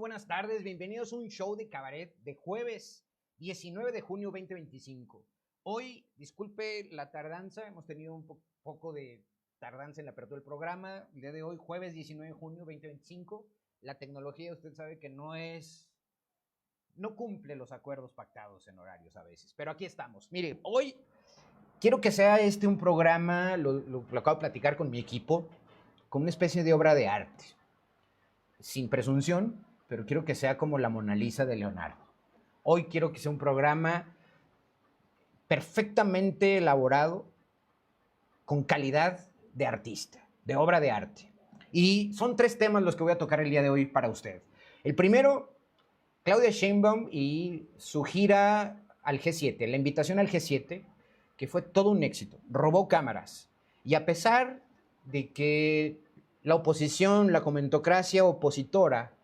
buenas tardes. Bienvenidos a un show de cabaret de jueves 19 de junio 2025. Hoy, disculpe la tardanza, hemos tenido un poco de tardanza en la apertura del programa. El día de hoy, jueves 19 de junio 2025, la tecnología, usted sabe que no cumple los acuerdos pactados en horarios a veces, pero aquí estamos. Mire, hoy quiero que sea un programa, lo acabo de platicar con mi equipo, como una especie de obra de arte. Sin presunción, pero quiero que sea como la Mona Lisa de Leonardo. Hoy quiero que sea un programa perfectamente elaborado, con calidad de artista, de obra de arte. Y son 3 temas los que voy a tocar el día de hoy para usted. El primero, Claudia Sheinbaum y su gira al G7, la invitación al G7, que fue todo un éxito, robó cámaras. Y a pesar de que la oposición, la comentocracia opositora,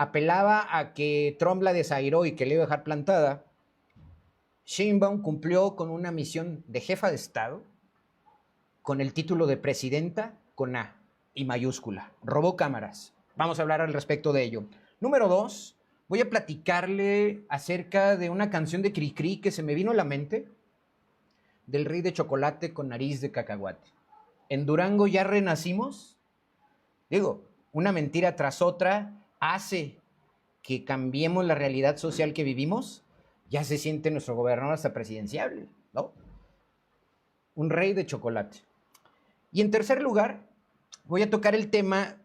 apelaba a que Trump la desairó y que le iba a dejar plantada, Sheinbaum cumplió con una misión de jefa de Estado, con el título de presidenta con A y mayúscula. Robó cámaras. Vamos a hablar al respecto de ello. Número 2, voy a platicarle acerca de una canción de Cricri que se me vino a la mente, del Rey de Chocolate con nariz de cacahuate. En Durango ya renacimos. Digo, una mentira tras otra hace que cambiemos la realidad social que vivimos. Ya se siente nuestro gobernador hasta presidenciable, ¿no? Un rey de chocolate. Y en tercer lugar, voy a tocar el tema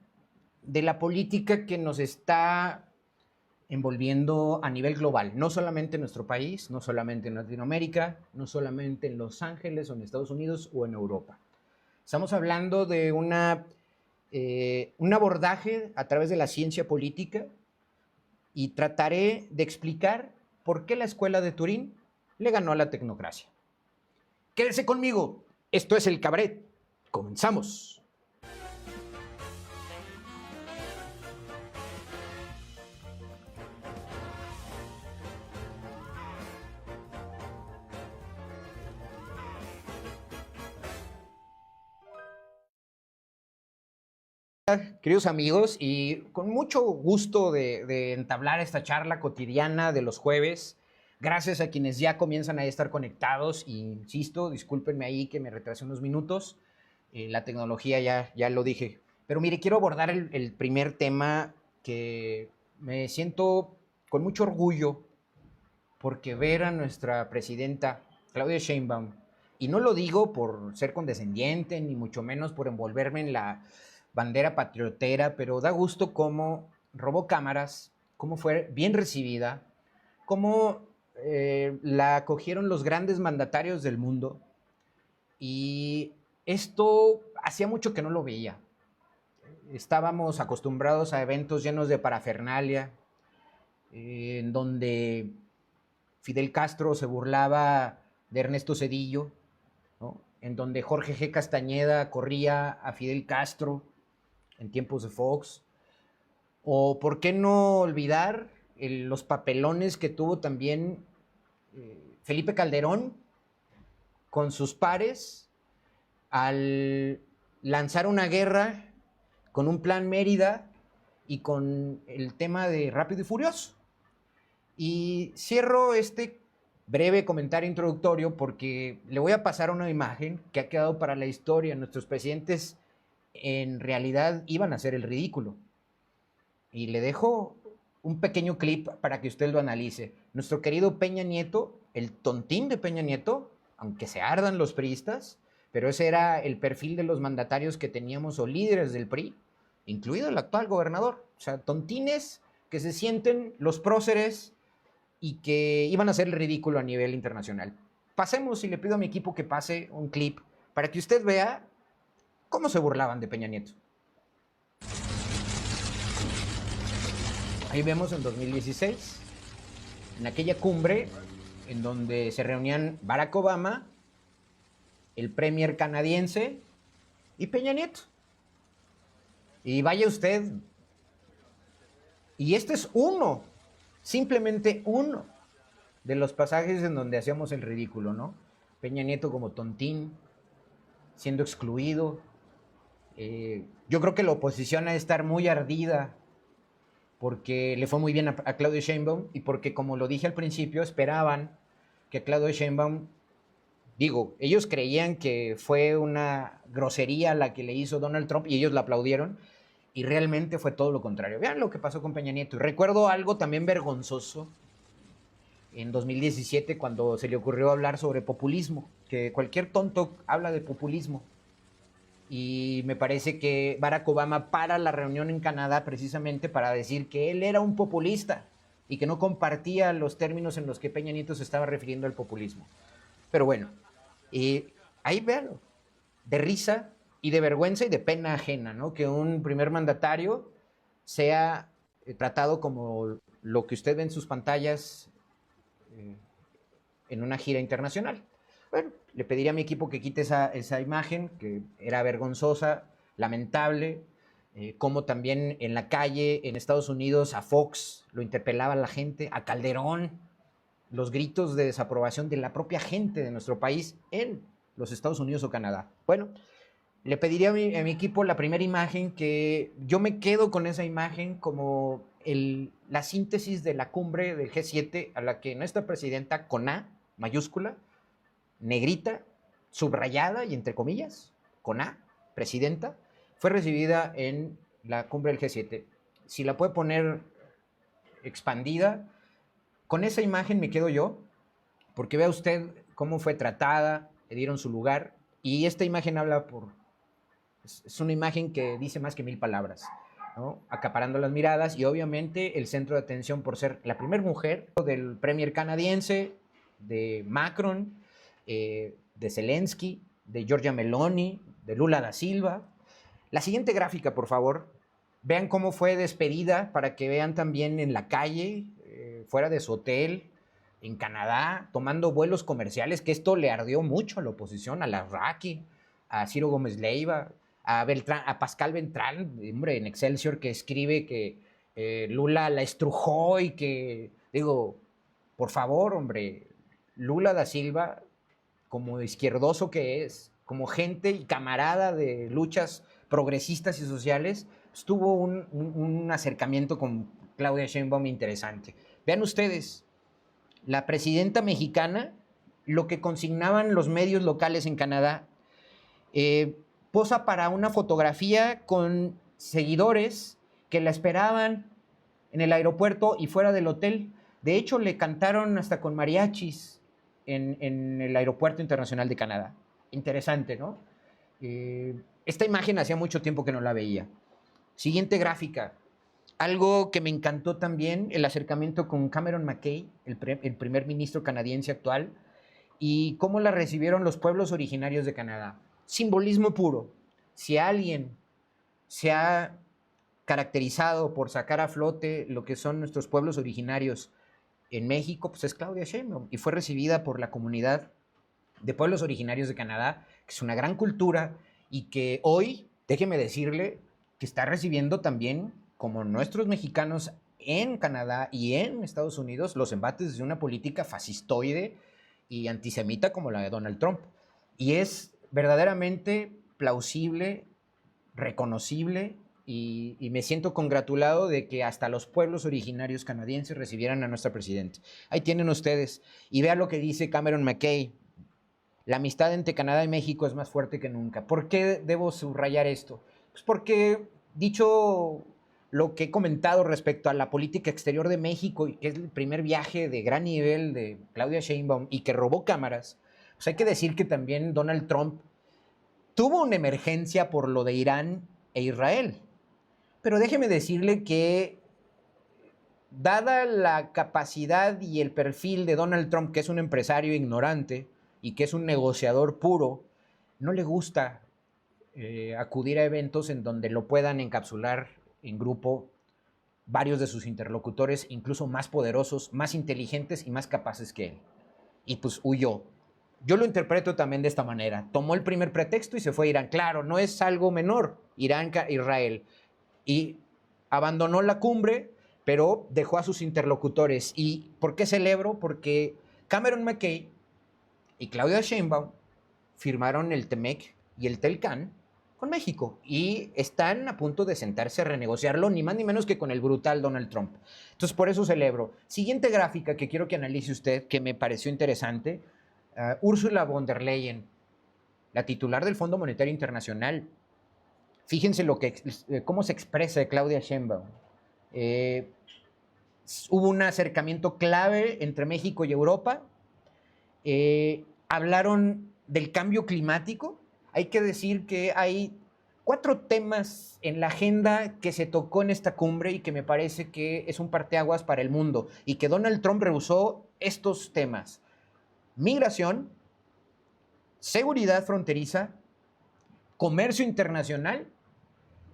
de la política que nos está envolviendo a nivel global, no solamente en nuestro país, no solamente en Latinoamérica, no solamente en Los Ángeles o en Estados Unidos o en Europa. Estamos hablando de un abordaje a través de la ciencia política y trataré de explicar por qué la escuela de Turín le ganó a la tecnocracia. Quédese conmigo, esto es El Cabaret. Comenzamos. Queridos amigos, y con mucho gusto de entablar esta charla cotidiana de los jueves, gracias a quienes ya comienzan a estar conectados, y insisto, discúlpenme ahí que me retrasé unos minutos, la tecnología ya lo dije, pero mire, quiero abordar el primer tema que me siento con mucho orgullo, porque ver a nuestra presidenta, Claudia Sheinbaum, y no lo digo por ser condescendiente, ni mucho menos por envolverme en la bandera patriotera, pero da gusto cómo robó cámaras, cómo fue bien recibida, cómo la acogieron los grandes mandatarios del mundo. Y esto hacía mucho que no lo veía. Estábamos acostumbrados a eventos llenos de parafernalia, en donde Fidel Castro se burlaba de Ernesto Zedillo, ¿no? En donde Jorge G. Castañeda corría a Fidel Castro en tiempos de Fox. O por qué no olvidar los papelones que tuvo también Felipe Calderón con sus pares al lanzar una guerra con un plan Mérida y con el tema de Rápido y Furioso. Y cierro este breve comentario introductorio porque le voy a pasar una imagen que ha quedado para la historia. Nuestros presidentes en realidad iban a hacer el ridículo. Y le dejo un pequeño clip para que usted lo analice. Nuestro querido Peña Nieto, el tontín de Peña Nieto, aunque se ardan los priistas, pero ese era el perfil de los mandatarios que teníamos o líderes del PRI, incluido el actual gobernador. O sea, tontines que se sienten los próceres y que iban a hacer el ridículo a nivel internacional. Pasemos, y le pido a mi equipo que pase un clip para que usted vea cómo se burlaban de Peña Nieto. Ahí vemos en 2016, en aquella cumbre en donde se reunían Barack Obama, el premier canadiense y Peña Nieto. Y vaya usted, y este es uno, simplemente uno de los pasajes en donde hacíamos el ridículo, ¿no? Peña Nieto como tontín, siendo excluido. Yo creo que la oposición ha de estar muy ardida porque le fue muy bien a Claudia Sheinbaum y porque, como lo dije al principio, esperaban que Claudia Sheinbaum, digo, ellos creían que fue una grosería la que le hizo Donald Trump y ellos la aplaudieron y realmente fue todo lo contrario. Vean lo que pasó con Peña Nieto. Y recuerdo algo también vergonzoso en 2017 cuando se le ocurrió hablar sobre populismo, que cualquier tonto habla de populismo. Y me parece que Barack Obama para la reunión en Canadá precisamente para decir que él era un populista y que no compartía los términos en los que Peña Nieto se estaba refiriendo al populismo. Pero bueno, ahí véanlo, de risa y de vergüenza y de pena ajena, ¿no? Que un primer mandatario sea tratado como lo que usted ve en sus pantallas eh, en una gira internacional. Bueno, le pediría a mi equipo que quite esa imagen, que era vergonzosa, lamentable, como también en la calle, en Estados Unidos, a Fox lo interpelaba la gente, a Calderón, los gritos de desaprobación de la propia gente de nuestro país en los Estados Unidos o Canadá. Bueno, le pediría a mi equipo la primera imagen, que yo me quedo con esa imagen como la síntesis de la cumbre del G7 a la que nuestra presidenta, con A mayúscula, negrita, subrayada y entre comillas, con A, presidenta, fue recibida en la cumbre del G7. Si la puede poner expandida, con esa imagen me quedo yo, porque vea usted cómo fue tratada, le dieron su lugar, y esta imagen habla por... Es una imagen que dice más que 1000 palabras, ¿no? Acaparando las miradas y obviamente el centro de atención por ser la primera mujer del premier canadiense, de Macron, de Zelensky, de Giorgia Meloni, de Lula da Silva. La siguiente gráfica, por favor. Vean cómo fue despedida para que vean también en la calle, fuera de su hotel, en Canadá, tomando vuelos comerciales, que esto le ardió mucho a la oposición, a la Raki, a Ciro Gómez Leiva, a Pascal Beltrán, hombre, en Excelsior, que escribe que Lula la estrujó y que, digo, por favor, hombre, Lula da Silva, como izquierdoso que es, como gente y camarada de luchas progresistas y sociales, pues, tuvo un acercamiento con Claudia Sheinbaum interesante. Vean ustedes, la presidenta mexicana, lo que consignaban los medios locales en Canadá, posa para una fotografía con seguidores que la esperaban en el aeropuerto y fuera del hotel. De hecho, le cantaron hasta con mariachis en el Aeropuerto Internacional de Canadá. Interesante, ¿no? Esta imagen hacía mucho tiempo que no la veía. Siguiente gráfica. Algo que me encantó también, el acercamiento con Cameron McKay, el primer ministro canadiense actual, y cómo la recibieron los pueblos originarios de Canadá. Simbolismo puro. Si alguien se ha caracterizado por sacar a flote lo que son nuestros pueblos originarios en México, pues es Claudia Sheinbaum, y fue recibida por la comunidad de pueblos originarios de Canadá, que es una gran cultura y que hoy, déjeme decirle, que está recibiendo también, como nuestros mexicanos en Canadá y en Estados Unidos, los embates de una política fascistoide y antisemita como la de Donald Trump. Y es verdaderamente plausible, reconocible, y me siento congratulado de que hasta los pueblos originarios canadienses recibieran a nuestra presidenta. Ahí tienen ustedes. Y vean lo que dice Cameron McKay. La amistad entre Canadá y México es más fuerte que nunca. ¿Por qué debo subrayar esto? Pues porque, dicho lo que he comentado respecto a la política exterior de México, y que es el primer viaje de gran nivel de Claudia Sheinbaum y que robó cámaras, pues hay que decir que también Donald Trump tuvo una emergencia por lo de Irán e Israel. Pero déjeme decirle que, dada la capacidad y el perfil de Donald Trump, que es un empresario ignorante y que es un negociador puro, no le gusta acudir a eventos en donde lo puedan encapsular en grupo varios de sus interlocutores, incluso más poderosos, más inteligentes y más capaces que él. Y pues huyó. Yo lo interpreto también de esta manera. Tomó el primer pretexto y se fue a Irán. Claro, no es algo menor, Irán, Israel. Y abandonó la cumbre, pero dejó a sus interlocutores. ¿Y por qué celebro? Porque Cameron McKay y Claudia Sheinbaum firmaron el TEMEC y el TELCAN con México y están a punto de sentarse a renegociarlo, ni más ni menos que con el brutal Donald Trump. Entonces, por eso celebro. Siguiente gráfica que quiero que analice usted, que me pareció interesante, Ursula von der Leyen, la titular del Fondo Monetario Internacional. Fíjense cómo se expresa Claudia Sheinbaum. Hubo un acercamiento clave entre México y Europa. Hablaron del cambio climático. Hay que decir que hay 4 temas en la agenda que se tocó en esta cumbre y que me parece que es un parteaguas para el mundo y que Donald Trump rehusó estos temas: migración, seguridad fronteriza, comercio internacional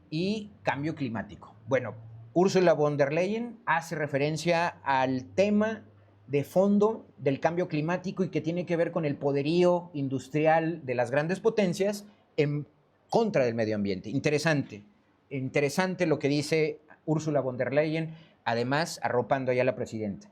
y cambio climático. Bueno, Ursula von der Leyen hace referencia al tema de fondo del cambio climático y que tiene que ver con el poderío industrial de las grandes potencias en contra del medio ambiente. Interesante, interesante lo que dice Ursula von der Leyen, además arropando ya a la presidenta.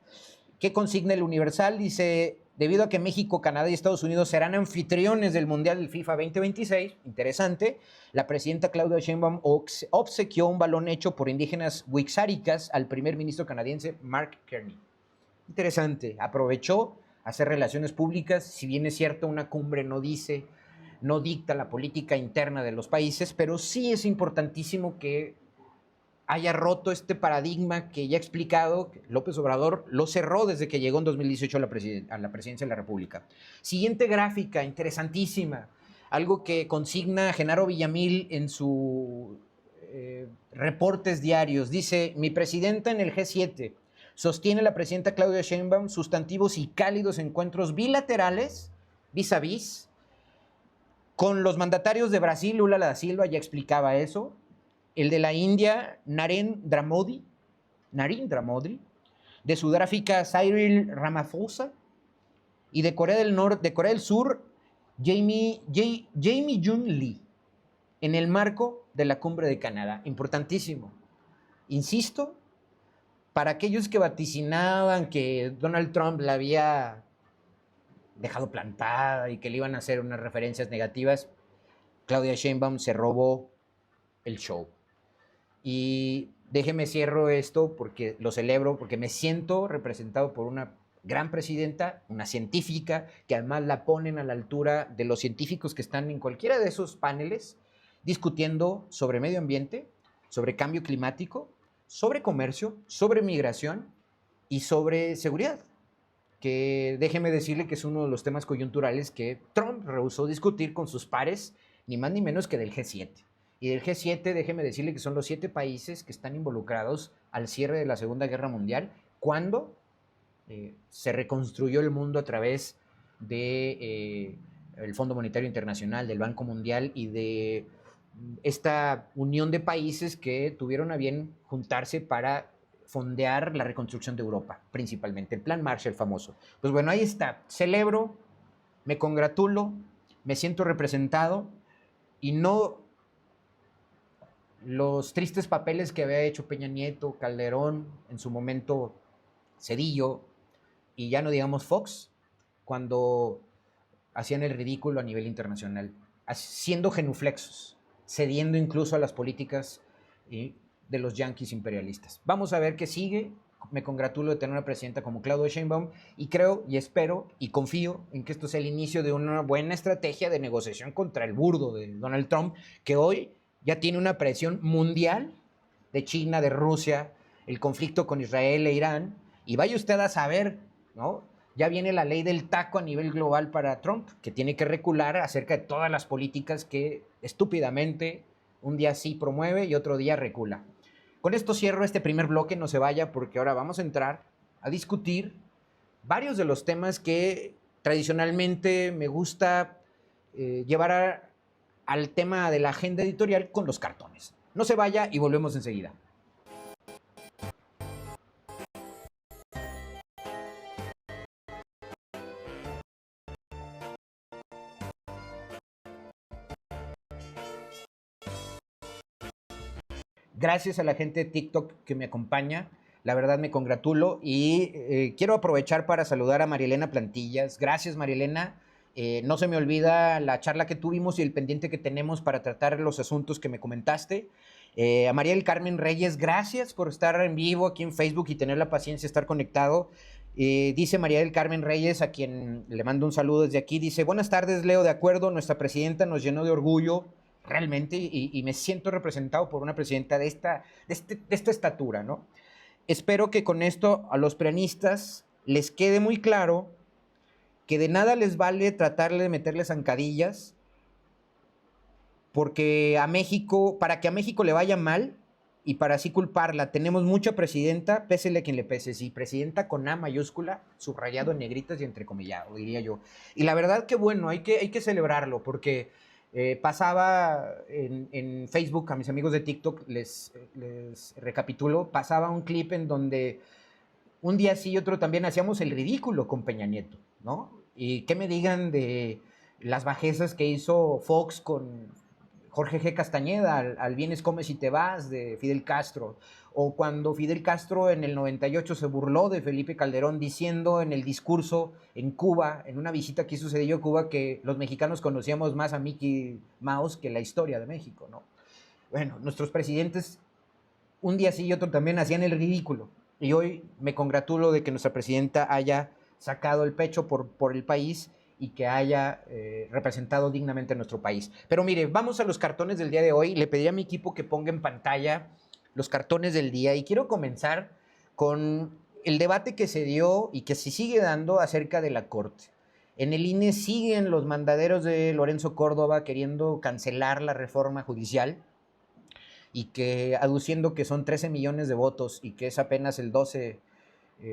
¿Qué consigna el Universal? Dice: debido a que México, Canadá y Estados Unidos serán anfitriones del Mundial del FIFA 2026, interesante, la presidenta Claudia Sheinbaum obsequió un balón hecho por indígenas wixárikas al primer ministro canadiense Mark Carney. Interesante, aprovechó hacer relaciones públicas. Si bien es cierto, una cumbre no dicta la política interna de los países, pero sí es importantísimo que haya roto este paradigma que ya he explicado. López Obrador lo cerró desde que llegó en 2018 a la presidencia de la República. Siguiente gráfica, interesantísima, algo que consigna Genaro Villamil en sus reportes diarios. Dice: mi presidenta en el G7 sostiene la presidenta Claudia Sheinbaum sustantivos y cálidos encuentros bilaterales, vis a vis, con los mandatarios de Brasil, Lula da Silva, ya explicaba eso, el de la India, Narendra Modi, de Sudáfrica, Cyril Ramaphosa, y de Corea del Sur, Jamie Jung Lee, en el marco de la cumbre de Canadá. Importantísimo. Insisto, para aquellos que vaticinaban que Donald Trump la había dejado plantada y que le iban a hacer unas referencias negativas, Claudia Sheinbaum se robó el show. Y déjeme cierro esto porque lo celebro, porque me siento representado por una gran presidenta, una científica, que además la ponen a la altura de los científicos que están en cualquiera de esos paneles discutiendo sobre medio ambiente, sobre cambio climático, sobre comercio, sobre migración y sobre seguridad, que déjeme decirle que es uno de los temas coyunturales que Trump rehusó discutir con sus pares, ni más ni menos que del G7. Y del G7, déjeme decirle que son los 7 países que están involucrados al cierre de la Segunda Guerra Mundial, cuando se reconstruyó el mundo a través de el Fondo Monetario Internacional, del Banco Mundial y de esta unión de países que tuvieron a bien juntarse para fondear la reconstrucción de Europa, principalmente el Plan Marshall famoso. Pues bueno, ahí está. Celebro, me congratulo, me siento representado y no los tristes papeles que había hecho Peña Nieto, Calderón, en su momento Cedillo, y ya no digamos Fox, cuando hacían el ridículo a nivel internacional, siendo genuflexos, cediendo incluso a las políticas de los yanquis imperialistas. Vamos a ver qué sigue. Me congratulo de tener una presidenta como Claudia Sheinbaum y creo y espero y confío en que esto sea el inicio de una buena estrategia de negociación contra el burdo de Donald Trump, que hoy ya tiene una presión mundial de China, de Rusia, el conflicto con Israel e Irán, y vaya usted a saber, ¿no? Ya viene la ley del taco a nivel global para Trump, que tiene que recular acerca de todas las políticas que estúpidamente un día sí promueve y otro día recula. Con esto cierro este primer bloque, no se vaya porque ahora vamos a entrar a discutir varios de los temas que tradicionalmente me gusta llevar al tema de la agenda editorial con los cartones. No se vaya y volvemos enseguida. Gracias a la gente de TikTok que me acompaña. La verdad me congratulo y quiero aprovechar para saludar a Marielena Plantillas. Gracias, Marielena. No se me olvida la charla que tuvimos y el pendiente que tenemos para tratar los asuntos que me comentaste. A María del Carmen Reyes, gracias por estar en vivo aquí en Facebook y tener la paciencia de estar conectado. Dice María del Carmen Reyes, a quien le mando un saludo desde aquí, dice, buenas tardes, Leo, de acuerdo, nuestra presidenta nos llenó de orgullo, realmente, y me siento representado por una presidenta de esta estatura, ¿no? Espero que con esto a los prianistas les quede muy claro que de nada les vale tratarle de meterle zancadillas, porque a México, para que a México le vaya mal y para así culparla, tenemos mucha presidenta, pésele a quien le pese, sí, presidenta con A mayúscula, subrayado en negritas y entrecomillado, diría yo. Y la verdad que bueno, hay que celebrarlo, porque pasaba en Facebook, a mis amigos de TikTok, les recapitulo, pasaba un clip en donde un día sí y otro también hacíamos el ridículo con Peña Nieto, ¿no? Y qué me digan de las bajezas que hizo Fox con Jorge G. Castañeda, al vienes, comes y te vas, de Fidel Castro, o cuando Fidel Castro en el 98 se burló de Felipe Calderón diciendo en el discurso en Cuba, en una visita que sucedió en Cuba, que los mexicanos conocíamos más a Mickey Mouse que la historia de México, ¿no? Bueno, nuestros presidentes un día sí y otro también hacían el ridículo. Y hoy me congratulo de que nuestra presidenta haya sacado el pecho por el país y que haya representado dignamente a nuestro país. Pero mire, vamos a los cartones del día de hoy. Le pedí a mi equipo que ponga en pantalla los cartones del día y quiero comenzar con el debate que se dio y que se sigue dando acerca de la Corte. En el INE siguen los mandaderos de Lorenzo Córdoba queriendo cancelar la reforma judicial y que aduciendo que son 13 millones de votos y que es apenas el 12,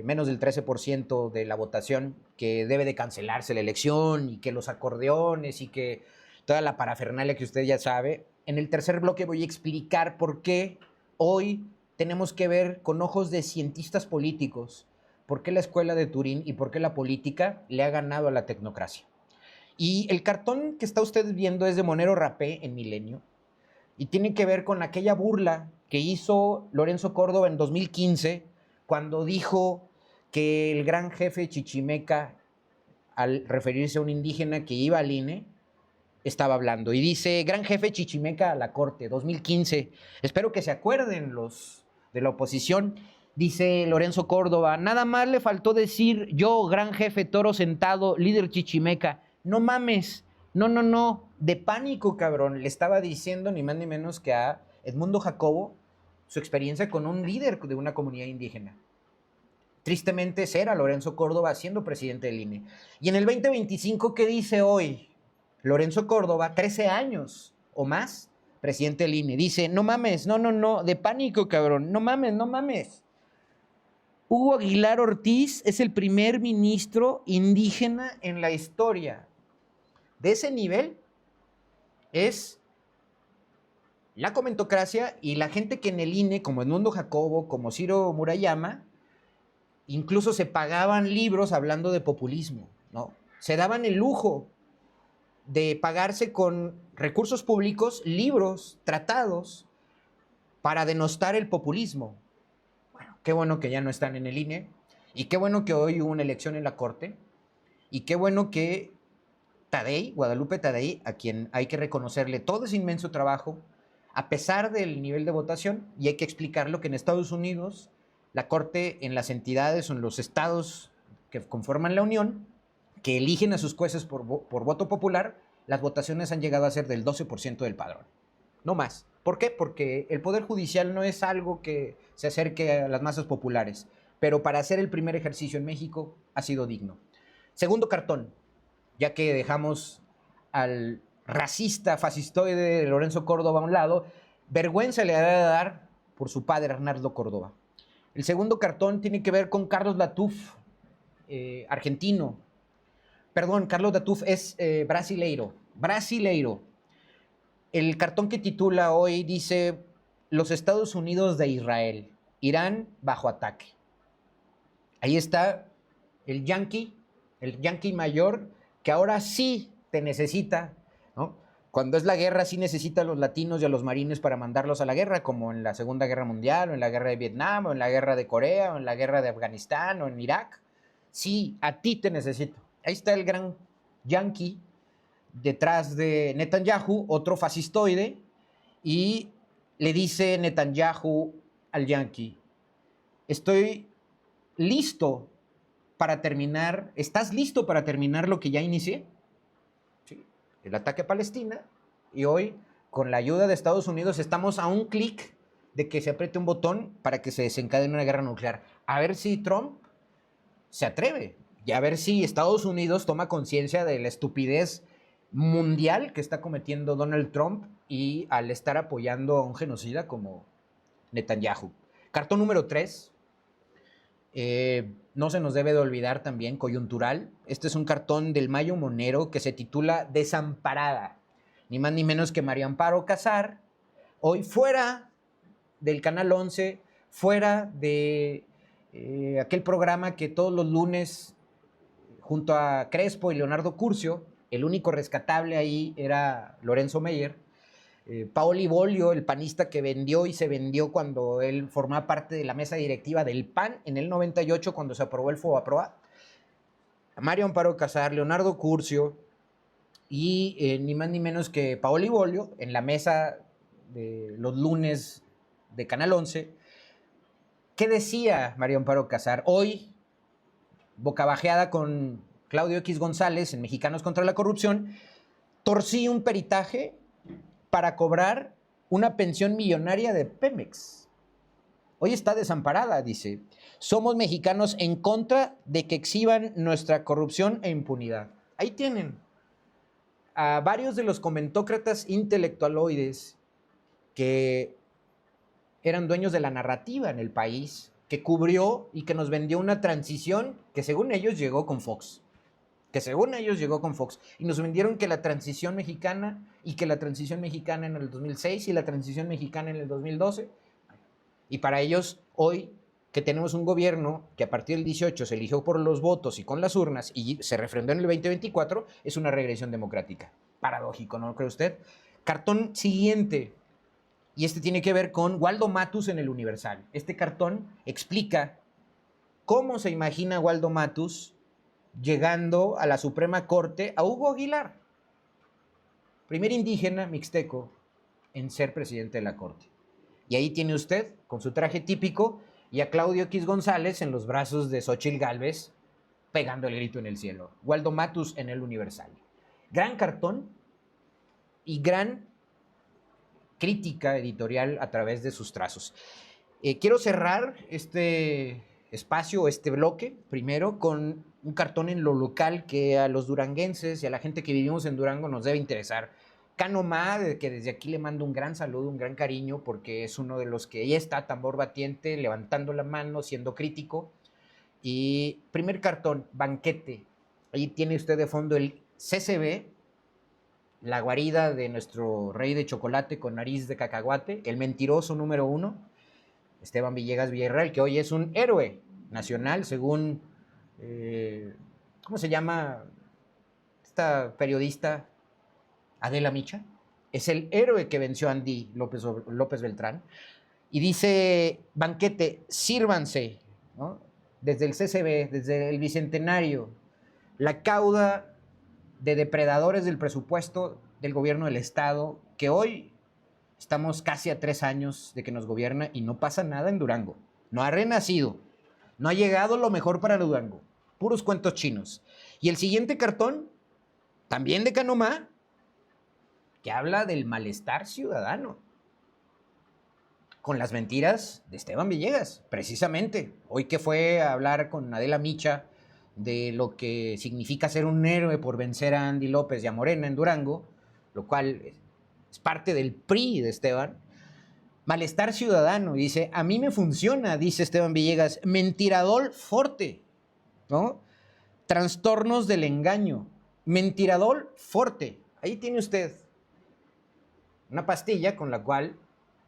menos del 13% de la votación, que debe de cancelarse la elección y que los acordeones y que toda la parafernalia que usted ya sabe. En el tercer bloque voy a explicar por qué hoy tenemos que ver con ojos de cientistas políticos por qué la escuela de Turín y por qué la política le ha ganado a la tecnocracia. Y el cartón que está usted viendo es de Monero Rapé en Milenio, y tiene que ver con aquella burla que hizo Lorenzo Córdoba en 2015 cuando dijo que el gran jefe Chichimeca, al referirse a un indígena que iba al INE, estaba hablando. Y dice, gran jefe Chichimeca a la Corte, 2015. Espero que se acuerden los de la oposición. Dice Lorenzo Córdoba, nada más le faltó decir yo, gran jefe toro sentado, líder Chichimeca. No mames, no, de pánico, cabrón. Le estaba diciendo ni más ni menos que a Edmundo Jacobo su experiencia con un líder de una comunidad indígena. Tristemente será Lorenzo Córdoba siendo presidente del INE. Y en el 2025, ¿qué dice hoy Lorenzo Córdoba? 13 años o más, presidente del INE. Dice, no mames, no, de pánico, cabrón. No mames. Hugo Aguilar Ortiz es el primer ministro indígena en la historia. De ese nivel es la comentocracia y la gente que en el INE, como Edmundo Jacobo, como Ciro Murayama, incluso se pagaban libros hablando de populismo, ¿no? Se daban el lujo de pagarse con recursos públicos libros, tratados, para denostar el populismo. Bueno, qué bueno que ya no están en el INE, y qué bueno que hoy hubo una elección en la Corte, y qué bueno que Tadei, Guadalupe Tadei, a quien hay que reconocerle todo ese inmenso trabajo, a pesar del nivel de votación, y hay que explicarlo que en Estados Unidos la Corte, en las entidades o en los estados que conforman la Unión, que eligen a sus jueces por voto popular, las votaciones han llegado a ser del 12% del padrón. No más. ¿Por qué? Porque el Poder Judicial no es algo que se acerque a las masas populares, pero para hacer el primer ejercicio en México ha sido digno. Segundo cartón, ya que dejamos al racista, fascistoide de Lorenzo Córdoba a un lado, vergüenza le debe dar por su padre Arnaldo Córdoba. El segundo cartón tiene que ver con Carlos Latuf, argentino. Perdón, Carlos Latuf es brasileiro. El cartón que titula hoy dice, los Estados Unidos de Israel, Irán bajo ataque. Ahí está el yanqui mayor, que ahora sí te necesita, ¿no? Cuando es la guerra sí necesita a los latinos y a los marines para mandarlos a la guerra, como en la Segunda Guerra Mundial, o en la Guerra de Vietnam, o en la Guerra de Corea, o en la Guerra de Afganistán, o en Irak. Sí, a ti te necesito. Ahí está el gran yanqui, detrás de Netanyahu, otro fascistoide, y le dice Netanyahu al yanqui, estoy listo para terminar, ¿estás listo para terminar lo que ya inicié? ¿Sí? El ataque a Palestina, y hoy, con la ayuda de Estados Unidos, estamos a un clic de que se apriete un botón para que se desencadene una guerra nuclear. A ver si Trump se atreve, y a ver si Estados Unidos toma conciencia de la estupidez mundial que está cometiendo Donald Trump y al estar apoyando a un genocida como Netanyahu. Cartón número 3. No se nos debe de olvidar también, coyuntural. Este es un cartón del Mayo Monero que se titula Desamparada. Ni más ni menos que María Amparo Casar, hoy fuera del Canal 11, fuera de aquel programa que todos los lunes, junto a Crespo y Leonardo Curcio, el único rescatable ahí era Lorenzo Meyer. Paoli Bolio, el panista que vendió y se vendió cuando él formaba parte de la mesa directiva del PAN en el 98, cuando se aprobó el FOBAPROA. Mario Amparo Casar, Leonardo Curcio y ni más ni menos que Paoli Bolio en la mesa de los lunes de Canal 11. ¿Qué decía Mario Amparo Casar? Hoy, bocabajeada con Claudio X González en Mexicanos contra la Corrupción, torcí un peritaje para cobrar una pensión millonaria de Pemex. Hoy está desamparada, dice. Somos mexicanos en contra de que exhiban nuestra corrupción e impunidad. Ahí tienen a varios de los comentócratas intelectualoides que eran dueños de la narrativa en el país, que cubrió y que nos vendió una transición que según ellos llegó con Fox. Y nos vendieron que la transición mexicana, y que la transición mexicana en el 2006 y la transición mexicana en el 2012. Y para ellos, hoy que tenemos un gobierno que a partir del 18 se eligió por los votos y con las urnas y se refrendó en el 2024, es una regresión democrática. Paradójico, ¿no cree usted? Cartón siguiente, y este tiene que ver con Waldo Matus en el Universal. Este cartón explica cómo se imagina Waldo Matus llegando a la Suprema Corte a Hugo Aguilar, primer indígena mixteco en ser presidente de la Corte. Y ahí tiene usted, con su traje típico, y a Claudio X González en los brazos de Xóchitl Gálvez, pegando el grito en el cielo. Waldo Matus en el Universal. Gran cartón y gran crítica editorial a través de sus trazos. Quiero cerrar este espacio, este bloque, primero con un cartón en lo local que a los duranguenses y a la gente que vivimos en Durango nos debe interesar. Cano Ma, que desde aquí le mando un gran saludo, un gran cariño, porque es uno de los que ya está tambor batiente, levantando la mano, siendo crítico. Y primer cartón, Banquete. Ahí tiene usted de fondo el CCB, la guarida de nuestro rey de chocolate con nariz de cacahuate, el mentiroso número 1, Esteban Villegas Villarreal, que hoy es un héroe nacional, según, ¿cómo se llama esta periodista? Adela Micha. Es el héroe que venció a Andy López Beltrán. Y dice Banquete, sírvanse, ¿no? Desde el CCB, desde el Bicentenario, la cauda de depredadores del presupuesto del gobierno del Estado, que hoy estamos casi a 3 años de que nos gobierna y no pasa nada en Durango. No ha renacido, no ha llegado lo mejor para Durango. Puros cuentos chinos. Y el siguiente cartón, también de Canomá, que habla del malestar ciudadano con las mentiras de Esteban Villegas, precisamente. Hoy que fue a hablar con Adela Micha de lo que significa ser un héroe por vencer a Andy López y a Morena en Durango, lo cual es parte del PRI de Esteban. Malestar ciudadano, dice, a mí me funciona, dice Esteban Villegas, mentirador forte, ¿no? Trastornos del engaño, mentirador forte. Ahí tiene usted una pastilla con la cual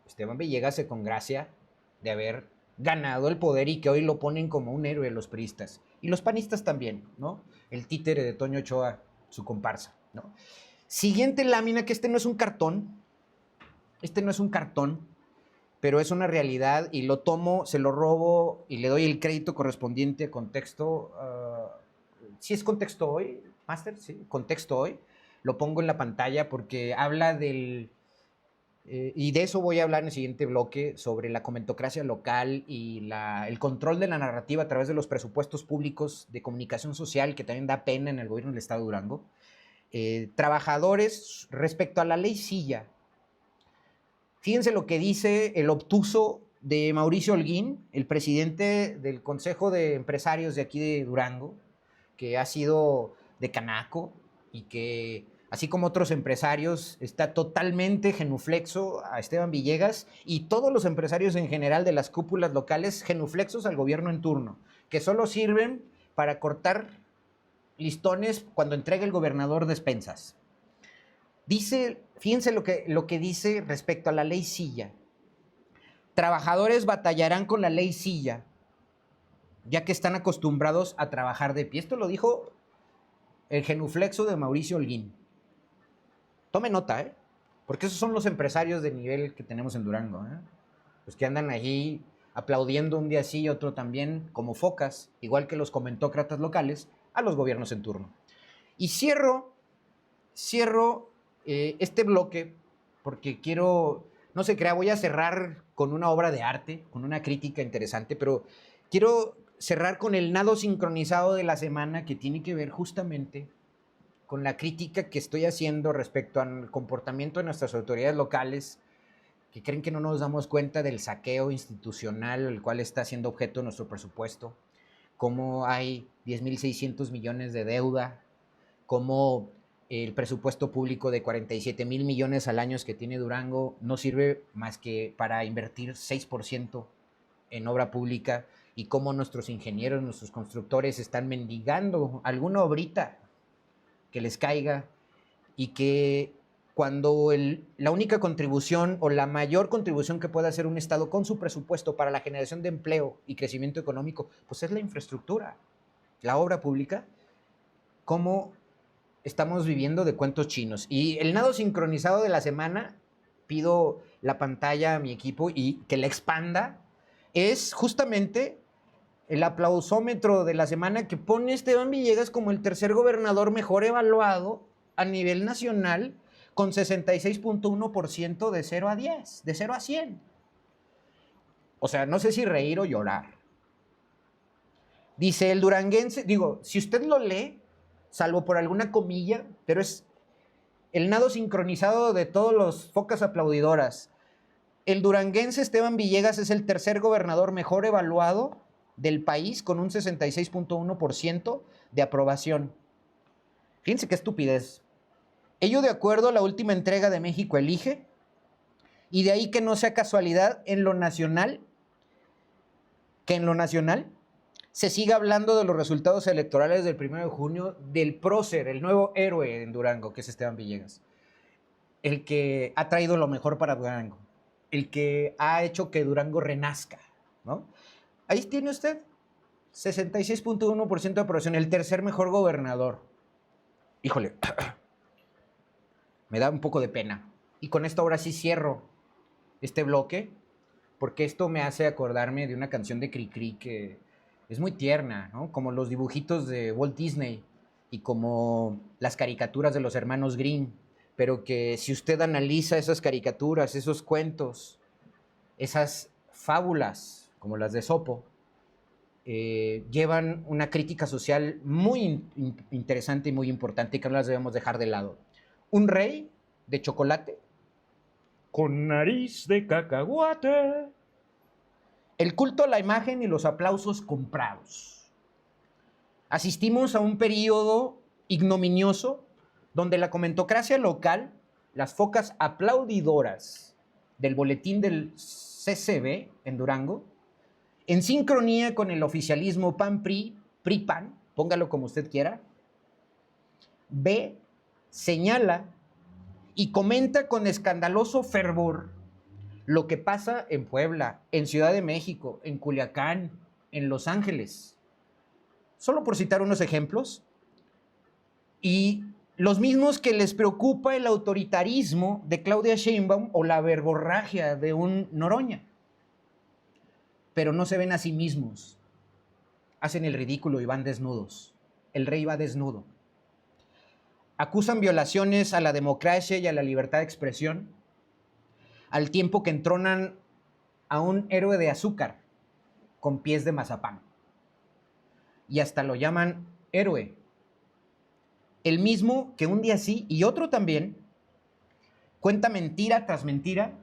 Esteban Villegas se congracia de haber ganado el poder y que hoy lo ponen como un héroe los priistas. Y los panistas también, ¿no? El títere de Toño Ochoa, su comparsa, ¿no? Siguiente lámina, que este no es un cartón, pero es una realidad y lo tomo, se lo robo y le doy el crédito correspondiente a contexto. Sí es contexto hoy, Master, sí, contexto hoy. Lo pongo en la pantalla porque habla del... y de eso voy a hablar en el siguiente bloque, sobre la comentocracia local y el control de la narrativa a través de los presupuestos públicos de comunicación social, que también da pena en el gobierno del Estado de Durango. Trabajadores, respecto a la ley Silla. Fíjense lo que dice el obtuso de Mauricio Holguín, el presidente del Consejo de Empresarios de aquí de Durango, que ha sido de Canaco y que, así como otros empresarios, está totalmente genuflexo a Esteban Villegas y todos los empresarios en general de las cúpulas locales genuflexos al gobierno en turno, que solo sirven para cortar listones cuando entrega el gobernador despensas. Dice, fíjense lo que dice respecto a la ley Silla. Trabajadores batallarán con la ley Silla, ya que están acostumbrados a trabajar de pie. Esto lo dijo el genuflexo de Mauricio Holguín. Tome nota, ¿eh? Porque esos son los empresarios de nivel que tenemos en Durango, ¿eh? Los que andan allí aplaudiendo un día sí y otro también, como focas, igual que los comentócratas locales, a los gobiernos en turno. Y cierro este bloque porque quiero, no se crea, voy a cerrar con una obra de arte, con una crítica interesante, pero quiero cerrar con el nado sincronizado de la semana, que tiene que ver justamente con la crítica que estoy haciendo respecto al comportamiento de nuestras autoridades locales, que creen que no nos damos cuenta del saqueo institucional el cual está siendo objeto de nuestro presupuesto, cómo hay 10.600 millones de deuda, cómo el presupuesto público de 47,000 millones al año que tiene Durango no sirve más que para invertir 6% en obra pública, y cómo nuestros ingenieros, nuestros constructores están mendigando alguna obrita que les caiga, y que cuando la única contribución o la mayor contribución que puede hacer un Estado con su presupuesto para la generación de empleo y crecimiento económico, pues es la infraestructura, la obra pública, cómo estamos viviendo de cuentos chinos. Y el nado sincronizado de la semana, pido la pantalla a mi equipo y que la expanda, es justamente el aplausómetro de la semana que pone Esteban Villegas como el tercer gobernador mejor evaluado a nivel nacional, con 66.1% de 0 a 10, de 0 a 100. O sea, no sé si reír o llorar. Dice el duranguense, digo, si usted lo lee, salvo por alguna comilla, pero es el nado sincronizado de todos los focas aplaudidoras. El duranguense Esteban Villegas es el tercer gobernador mejor evaluado del país, con un 66.1% de aprobación. Fíjense qué estupidez. Ello de acuerdo a la última entrega de México Elige, y de ahí que no sea casualidad que en lo nacional se siga hablando de los resultados electorales del 1 de junio del prócer, el nuevo héroe en Durango, que es Esteban Villegas. El que ha traído lo mejor para Durango, el que ha hecho que Durango renazca, ¿no? Ahí tiene usted 66.1% de aprobación, el tercer mejor gobernador. Híjole, me da un poco de pena. Y con esto ahora sí cierro este bloque, porque esto me hace acordarme de una canción de Cricri que es muy tierna, ¿no? Como los dibujitos de Walt Disney y como las caricaturas de los hermanos Grimm, pero que si usted analiza esas caricaturas, esos cuentos, esas fábulas, como las de Sopo, llevan una crítica social muy interesante y muy importante, y que no las debemos dejar de lado. Un rey de chocolate con nariz de cacahuate. El culto a la imagen y los aplausos comprados. Asistimos a un periodo ignominioso donde la comentocracia local, las focas aplaudidoras del boletín del CCB en Durango, en sincronía con el oficialismo PAN-PRI, PRI-PAN, póngalo como usted quiera, ve, señala y comenta con escandaloso fervor lo que pasa en Puebla, en Ciudad de México, en Culiacán, en Los Ángeles. Solo por citar unos ejemplos. Y los mismos que les preocupa el autoritarismo de Claudia Sheinbaum o la verborragia de un Noroña. Pero no se ven a sí mismos. Hacen el ridículo y van desnudos. El rey va desnudo. Acusan violaciones a la democracia y a la libertad de expresión, al tiempo que entronan a un héroe de azúcar con pies de mazapán. Y hasta lo llaman héroe. El mismo que un día sí y otro también cuenta mentira tras mentira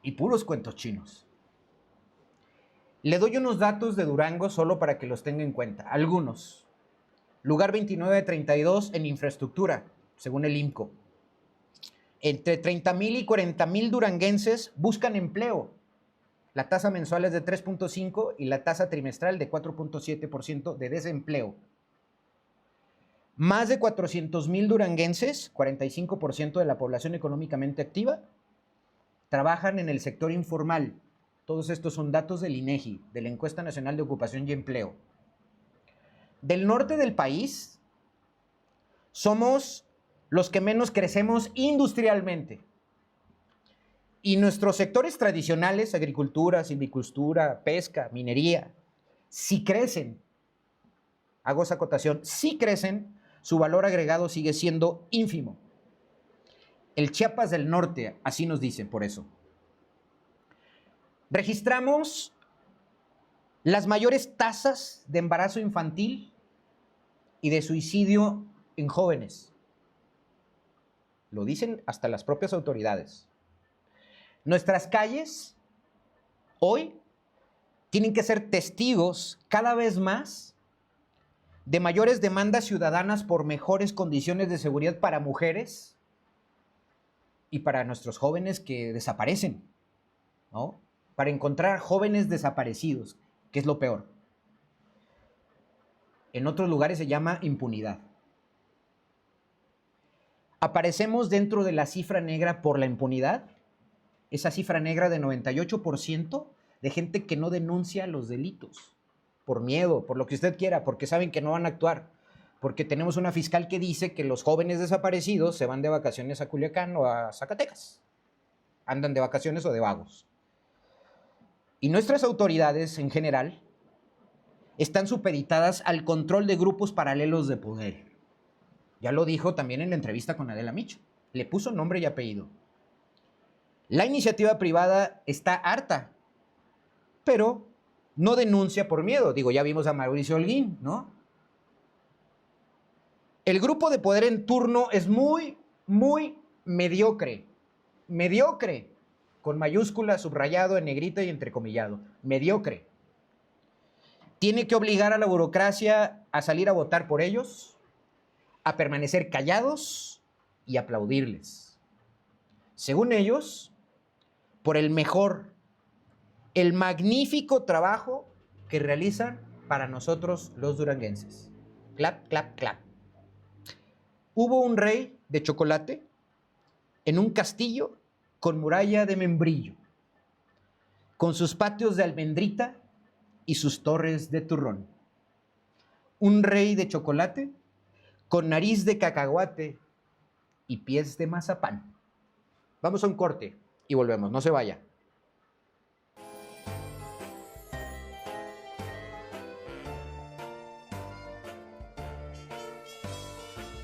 y puros cuentos chinos. Le doy unos datos de Durango solo para que los tenga en cuenta. Algunos. Lugar 29 de 32 en infraestructura, según el IMCO. Entre 30,000 y 40,000 duranguenses buscan empleo. La tasa mensual es de 3.5 y la tasa trimestral de 4.7% de desempleo. Más de 400,000 duranguenses, 45% de la población económicamente activa, trabajan en el sector informal. Todos estos son datos del INEGI, de la Encuesta Nacional de Ocupación y Empleo. Del norte del país, somos los que menos crecemos industrialmente. Y nuestros sectores tradicionales, agricultura, silvicultura, pesca, minería, sí crecen. Hago esa acotación, sí crecen, su valor agregado sigue siendo ínfimo. El Chiapas del Norte, así nos dicen por eso. Registramos las mayores tasas de embarazo infantil y de suicidio en jóvenes. Lo dicen hasta las propias autoridades. Nuestras calles hoy tienen que ser testigos cada vez más de mayores demandas ciudadanas por mejores condiciones de seguridad para mujeres y para nuestros jóvenes que desaparecen, ¿no? Para encontrar jóvenes desaparecidos, que es lo peor. En otros lugares se llama impunidad. Aparecemos dentro de la cifra negra por la impunidad, esa cifra negra de 98% de gente que no denuncia los delitos, por miedo, por lo que usted quiera, porque saben que no van a actuar, porque tenemos una fiscal que dice que los jóvenes desaparecidos se van de vacaciones a Culiacán o a Zacatecas, andan de vacaciones o de vagos. Y nuestras autoridades en general están supeditadas al control de grupos paralelos de poder. Ya lo dijo también en la entrevista con Adela Micho. Le puso nombre y apellido. La iniciativa privada está harta, pero no denuncia por miedo. Digo, ya vimos a Mauricio Holguín, ¿no? El grupo de poder en turno es muy mediocre. Mediocre. Con mayúscula, subrayado, en negrita y entrecomillado. Mediocre. Tiene que obligar a la burocracia a salir a votar por ellos, a permanecer callados y aplaudirles. Según ellos, por el mejor, el magnífico trabajo que realizan para nosotros los duranguenses. Clap, clap, clap. Hubo un rey de chocolate en un castillo con muralla de membrillo, con sus patios de almendrita y sus torres de turrón. Un rey de chocolate con nariz de cacahuate y pies de mazapán. Vamos a un corte y volvemos, no se vaya.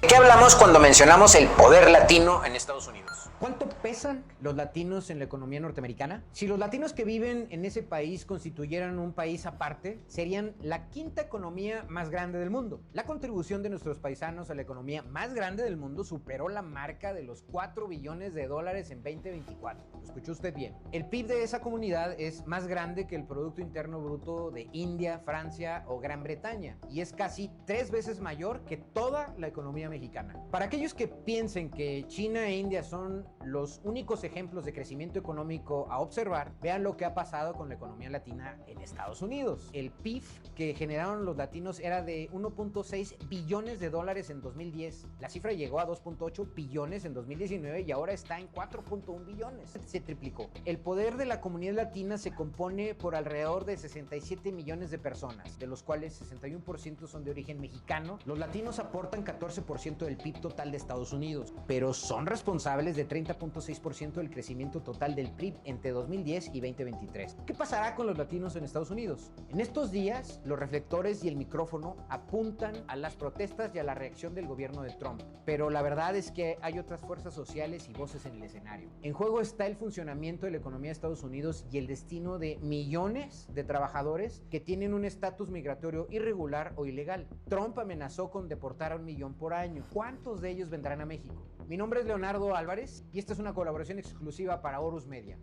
¿De qué hablamos cuando mencionamos el poder latino en Estados Unidos? ¿Cuánto pesan los latinos en la economía norteamericana? Si los latinos que viven en ese país constituyeran un país aparte, serían la quinta economía más grande del mundo. La contribución de nuestros paisanos a la economía más grande del mundo superó la marca de los 4 billones de dólares en 2024. ¿Lo escuchó usted bien? El PIB de esa comunidad es más grande que el Producto Interno Bruto de India, Francia o Gran Bretaña y es casi 3 veces mayor que toda la economía mexicana. Para aquellos que piensen que China e India son los únicos ejemplos de crecimiento económico a observar, vean lo que ha pasado con la economía latina en Estados Unidos. El PIB que generaron los latinos era de 1.6 billones de dólares en 2010. La cifra llegó a 2.8 billones en 2019 y ahora está en 4.1 billones. Se triplicó. El poder de la comunidad latina se compone por alrededor de 67 millones de personas, de los cuales 61% son de origen mexicano. Los latinos aportan 14% 30% del PIB total de Estados Unidos, pero son responsables de 30.6% del crecimiento total del PIB entre 2010 y 2023. ¿Qué pasará con los latinos en Estados Unidos? En estos días, los reflectores y el micrófono apuntan a las protestas y a la reacción del gobierno de Trump, pero la verdad es que hay otras fuerzas sociales y voces en el escenario. En juego está el funcionamiento de la economía de Estados Unidos y el destino de millones de trabajadores que tienen un estatus migratorio irregular o ilegal. Trump amenazó con deportar a 1 millón por año. ¿Cuántos de ellos vendrán a México? Mi nombre es Leonardo Álvarez y esta es una colaboración exclusiva para Horus Media.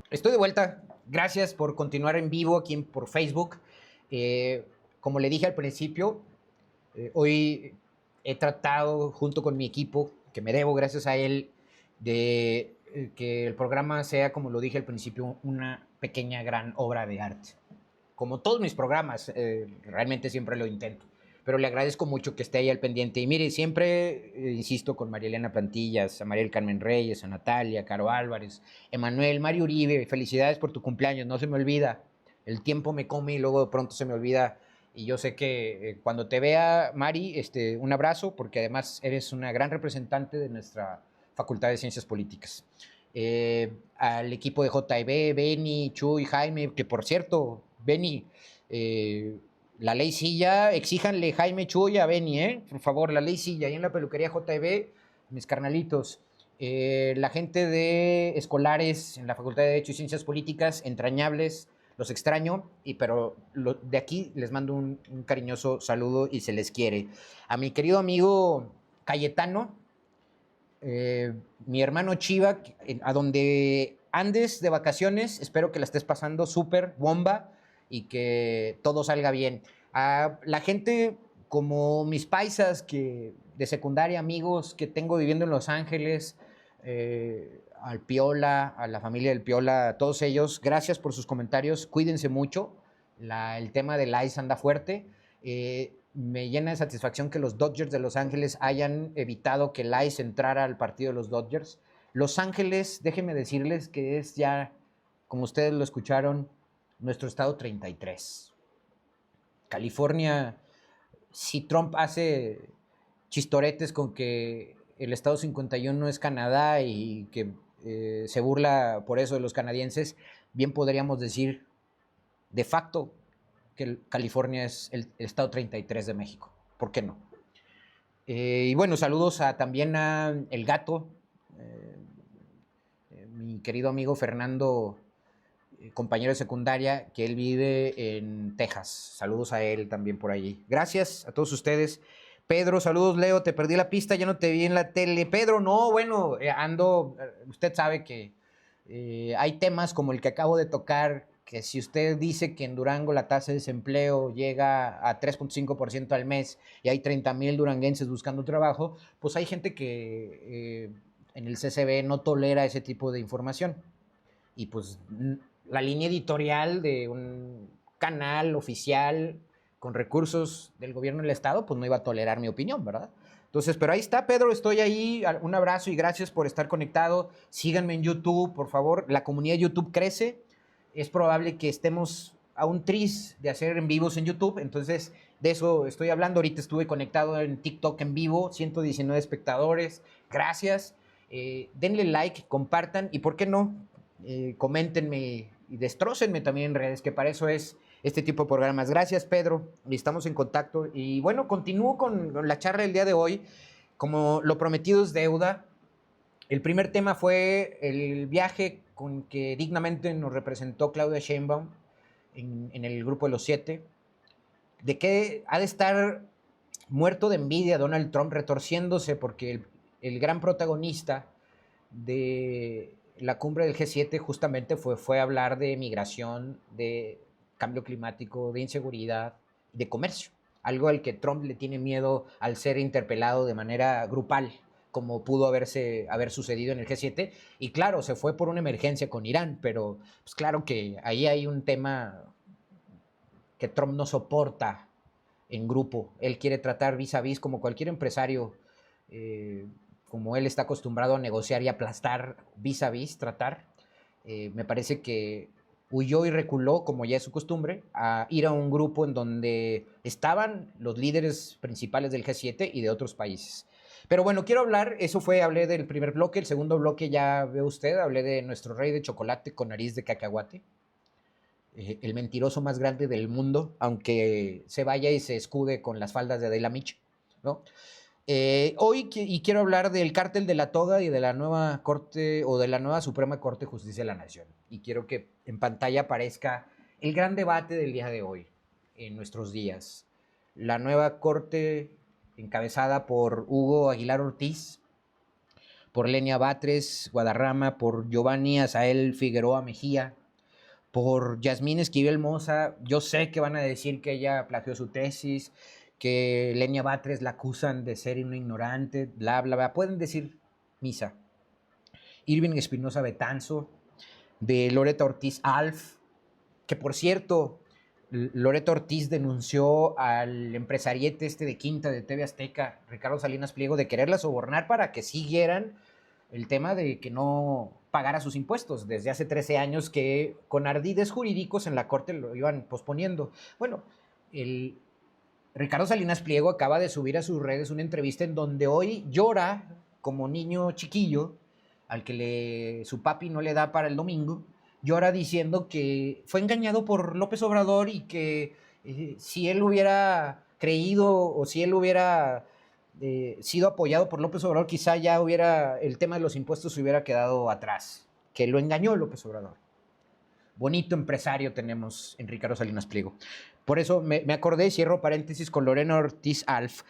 Estoy de vuelta. Gracias por continuar en vivo aquí por Facebook. Como le dije al principio, hoy he tratado junto con mi equipo, que me debo gracias a él, de que el programa sea, como lo dije al principio, una pequeña gran obra de arte. Como todos mis programas, realmente siempre lo intento. Pero le agradezco mucho que esté ahí al pendiente. Y mire, siempre insisto con María Elena Plantillas, a Mariel Carmen Reyes, a Natalia, a Caro Álvarez, Emanuel, Mario Uribe, felicidades por tu cumpleaños, no se me olvida. El tiempo me come y luego de pronto se me olvida. Y yo sé que cuando te vea, Mari, un abrazo, porque además eres una gran representante de nuestra Facultad de Ciencias Políticas. Al equipo de JB, Benny, Chuy, Jaime, que por cierto, Benny, la ley Silla, exíjanle Jaime, Chuy a Benny, por favor, la ley Silla, ahí en la peluquería JB, mis carnalitos. La gente de escolares en la Facultad de Derecho y Ciencias Políticas, entrañables, los extraño, pero de aquí les mando un cariñoso saludo y se les quiere. A mi querido amigo Cayetano, mi hermano Chiva, a donde andes de vacaciones, espero que la estés pasando súper bomba y que todo salga bien. A la gente como mis paisas de secundaria, amigos que tengo viviendo en Los Ángeles, al Piola, a la familia del Piola, a todos ellos, gracias por sus comentarios, cuídense mucho, el tema del ICE anda fuerte. Me llena de satisfacción que los Dodgers de Los Ángeles hayan evitado que el ICE entrara al partido de los Dodgers. Los Ángeles, déjenme decirles que es ya, como ustedes lo escucharon, nuestro estado 33. California, si Trump hace chistoretes con que el estado 51 es Canadá y que se burla por eso de los canadienses, bien podríamos decir de facto que California es el estado 33 de México. ¿Por qué no? Y bueno, saludos también a El Gato, mi querido amigo Fernando, compañero de secundaria, que él vive en Texas. Saludos a él también por allí. Gracias a todos ustedes. Pedro, saludos, Leo, te perdí la pista, ya no te vi en la tele. Pedro, no, bueno, usted sabe que hay temas como el que acabo de tocar, que si usted dice que en Durango la tasa de desempleo llega a 3.5% al mes y hay 30,000 duranguenses buscando trabajo, pues hay gente que en el CCB no tolera ese tipo de información. Y pues la línea editorial de un canal oficial con recursos del gobierno del estado, pues no iba a tolerar mi opinión, ¿verdad? Entonces, pero ahí está, Pedro, estoy ahí, un abrazo y gracias por estar conectado. Síganme en YouTube, por favor, la comunidad de YouTube crece, es probable que estemos a un tris de hacer en vivos en YouTube, entonces de eso estoy hablando. Ahorita estuve conectado en TikTok en vivo, 119 espectadores, gracias. Denle like, compartan y por qué no, coméntenme y destrócenme también en redes, que para eso es este tipo de programas. Gracias, Pedro, y estamos en contacto. Y bueno, continúo con la charla del día de hoy. Como lo prometido es deuda, el primer tema fue el viaje con que dignamente nos representó Claudia Sheinbaum en el grupo de los 7, de que ha de estar muerto de envidia Donald Trump, retorciéndose porque el gran protagonista de la cumbre del G7 justamente fue hablar de migración, de cambio climático, de inseguridad, de comercio. Algo al que Trump le tiene miedo al ser interpelado de manera grupal, como pudo haber sucedido en el G7. Y claro, se fue por una emergencia con Irán, pero pues claro que ahí hay un tema que Trump no soporta en grupo. Él quiere tratar vis a vis como cualquier empresario, como él está acostumbrado a negociar y aplastar vis a vis, tratar. Me parece que huyó y reculó, como ya es su costumbre, a ir a un grupo en donde estaban los líderes principales del G7 y de otros países. Pero bueno, quiero hablar, hablé del primer bloque, el segundo bloque ya ve usted, hablé de nuestro rey de chocolate con nariz de cacahuate, el mentiroso más grande del mundo, aunque se vaya y se escude con las faldas de Adela Micha, ¿no? Hoy quiero hablar del cártel de la toga y de la nueva Corte o de la nueva Suprema Corte de Justicia de la Nación. Y quiero que en pantalla aparezca el gran debate del día de hoy, en nuestros días. La nueva Corte encabezada por Hugo Aguilar Ortiz, por Lenia Batres Guadarrama, por Giovanni Azael Figueroa Mejía, por Yasmín Esquivel Moza. Yo sé que van a decir que ella plagió su tesis, que Lenia Batres la acusan de ser una ignorante, bla, bla, bla. Pueden decir misa. Irving Espinosa Betanzo, de Loretta Ortiz Alf, que por cierto, Loretta Ortiz denunció al empresariete de Quinta de TV Azteca, Ricardo Salinas Pliego, de quererla sobornar para que siguieran el tema de que no pagara sus impuestos desde hace 13 años, que con ardides jurídicos en la corte lo iban posponiendo. Bueno, el Ricardo Salinas Pliego acaba de subir a sus redes una entrevista en donde hoy llora como niño chiquillo al que su papi no le da para el domingo, llora diciendo que fue engañado por López Obrador y que si él hubiera creído o si él hubiera sido apoyado por López Obrador, quizá ya el tema de los impuestos se hubiera quedado atrás, que lo engañó López Obrador. Bonito empresario tenemos en Ricardo Salinas Pliego. Por eso me acordé, cierro paréntesis, con Lorena Ortiz Alf,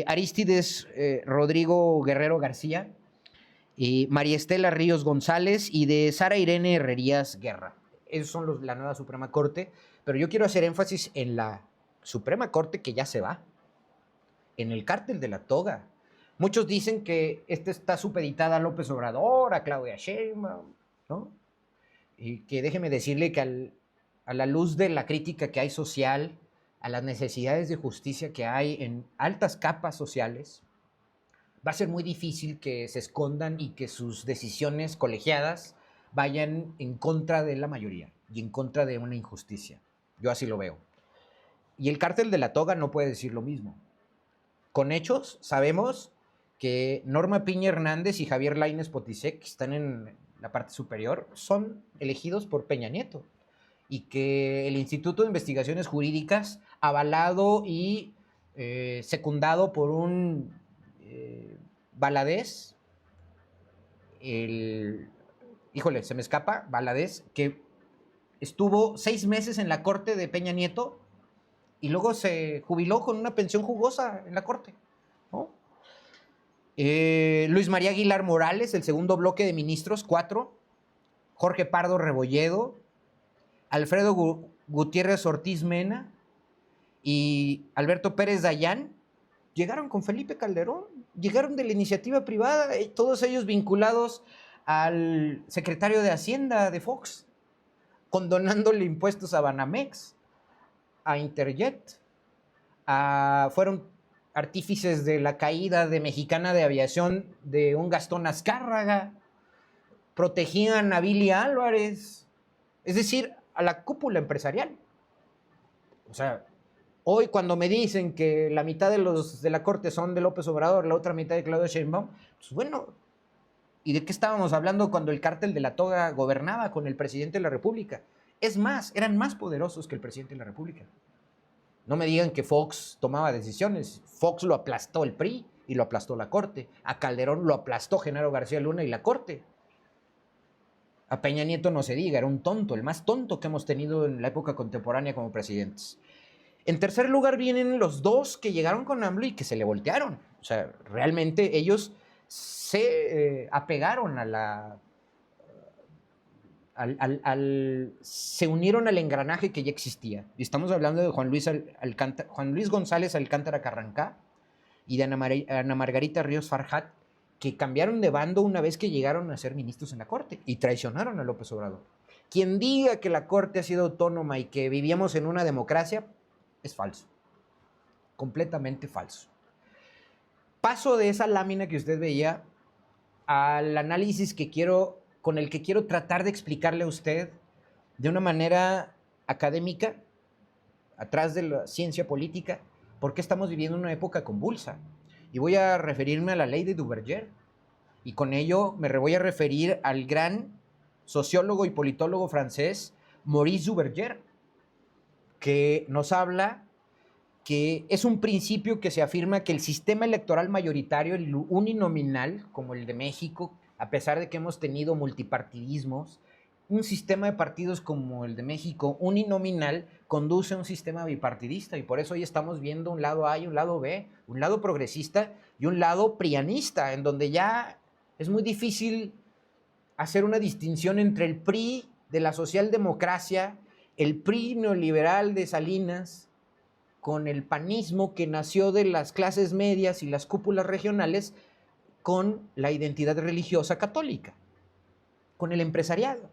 Arístides Rodrigo Guerrero García, María Estela Ríos González y de Sara Irene Herrerías Guerra. Esos son la nueva Suprema Corte, pero yo quiero hacer énfasis en la Suprema Corte que ya se va, en el cártel de la toga. Muchos dicen que está supeditada a López Obrador, a Claudia Sheinbaum, ¿no? Y que déjeme decirle que a la luz de la crítica que hay social, a las necesidades de justicia que hay en altas capas sociales, va a ser muy difícil que se escondan y que sus decisiones colegiadas vayan en contra de la mayoría y en contra de una injusticia. Yo así lo veo. Y el cártel de la toga no puede decir lo mismo. Con hechos sabemos que Norma Piña Hernández y Javier Lainez Potisek, que están en la parte superior, son elegidos por Peña Nieto y que el Instituto de Investigaciones Jurídicas, avalado y secundado por un Valadez, híjole, se me escapa, Valadez, que estuvo 6 meses en la corte de Peña Nieto y luego se jubiló con una pensión jugosa en la corte, ¿no? Luis María Aguilar Morales, el segundo bloque de ministros, 4. Jorge Pardo Rebolledo, Alfredo Gutiérrez Ortiz Mena y Alberto Pérez Dayán, llegaron con Felipe Calderón, llegaron de la iniciativa privada, todos ellos vinculados al secretario de Hacienda de Fox, condonándole impuestos a Banamex, a Interjet, fueron artífices de la caída de Mexicana de Aviación de un Gastón Azcárraga, protegían a Billy Álvarez, es decir, a la cúpula empresarial. O sea, hoy cuando me dicen que la mitad de la corte son de López Obrador, la otra mitad de Claudia Sheinbaum, pues bueno, ¿y de qué estábamos hablando cuando el cártel de la toga gobernaba con el presidente de la República? Es más, eran más poderosos que el presidente de la República. No me digan que Fox tomaba decisiones. Fox lo aplastó el PRI y lo aplastó la Corte. A Calderón lo aplastó Genaro García Luna y la Corte. A Peña Nieto no se diga, era un tonto, el más tonto que hemos tenido en la época contemporánea como presidentes. En tercer lugar vienen los dos que llegaron con AMLO y que se le voltearon. O sea, realmente ellos se apegaron a se unieron al engranaje que ya existía. Y estamos hablando de Juan Luis González Alcántara Carrancá y de Ana Margarita Ríos Farjat, que cambiaron de bando una vez que llegaron a ser ministros en la Corte y traicionaron a López Obrador. Quien diga que la Corte ha sido autónoma y que vivíamos en una democracia, es falso. Completamente falso. Paso de esa lámina que usted veía al análisis con el que quiero tratar de explicarle a usted de una manera académica, atrás de la ciencia política, por qué estamos viviendo una época convulsa. Y voy a referirme a la ley de Duverger. Y con ello me voy a referir al gran sociólogo y politólogo francés Maurice Duverger, que nos habla que es un principio que se afirma que el sistema electoral mayoritario, el uninominal, como el de México, a pesar de que hemos tenido multipartidismos, un sistema de partidos como el de México, uninominal, conduce a un sistema bipartidista, y por eso hoy estamos viendo un lado A y un lado B, un lado progresista y un lado prianista, en donde ya es muy difícil hacer una distinción entre el PRI de la socialdemocracia, el PRI neoliberal de Salinas, con el panismo que nació de las clases medias y las cúpulas regionales, con la identidad religiosa católica, con el empresariado.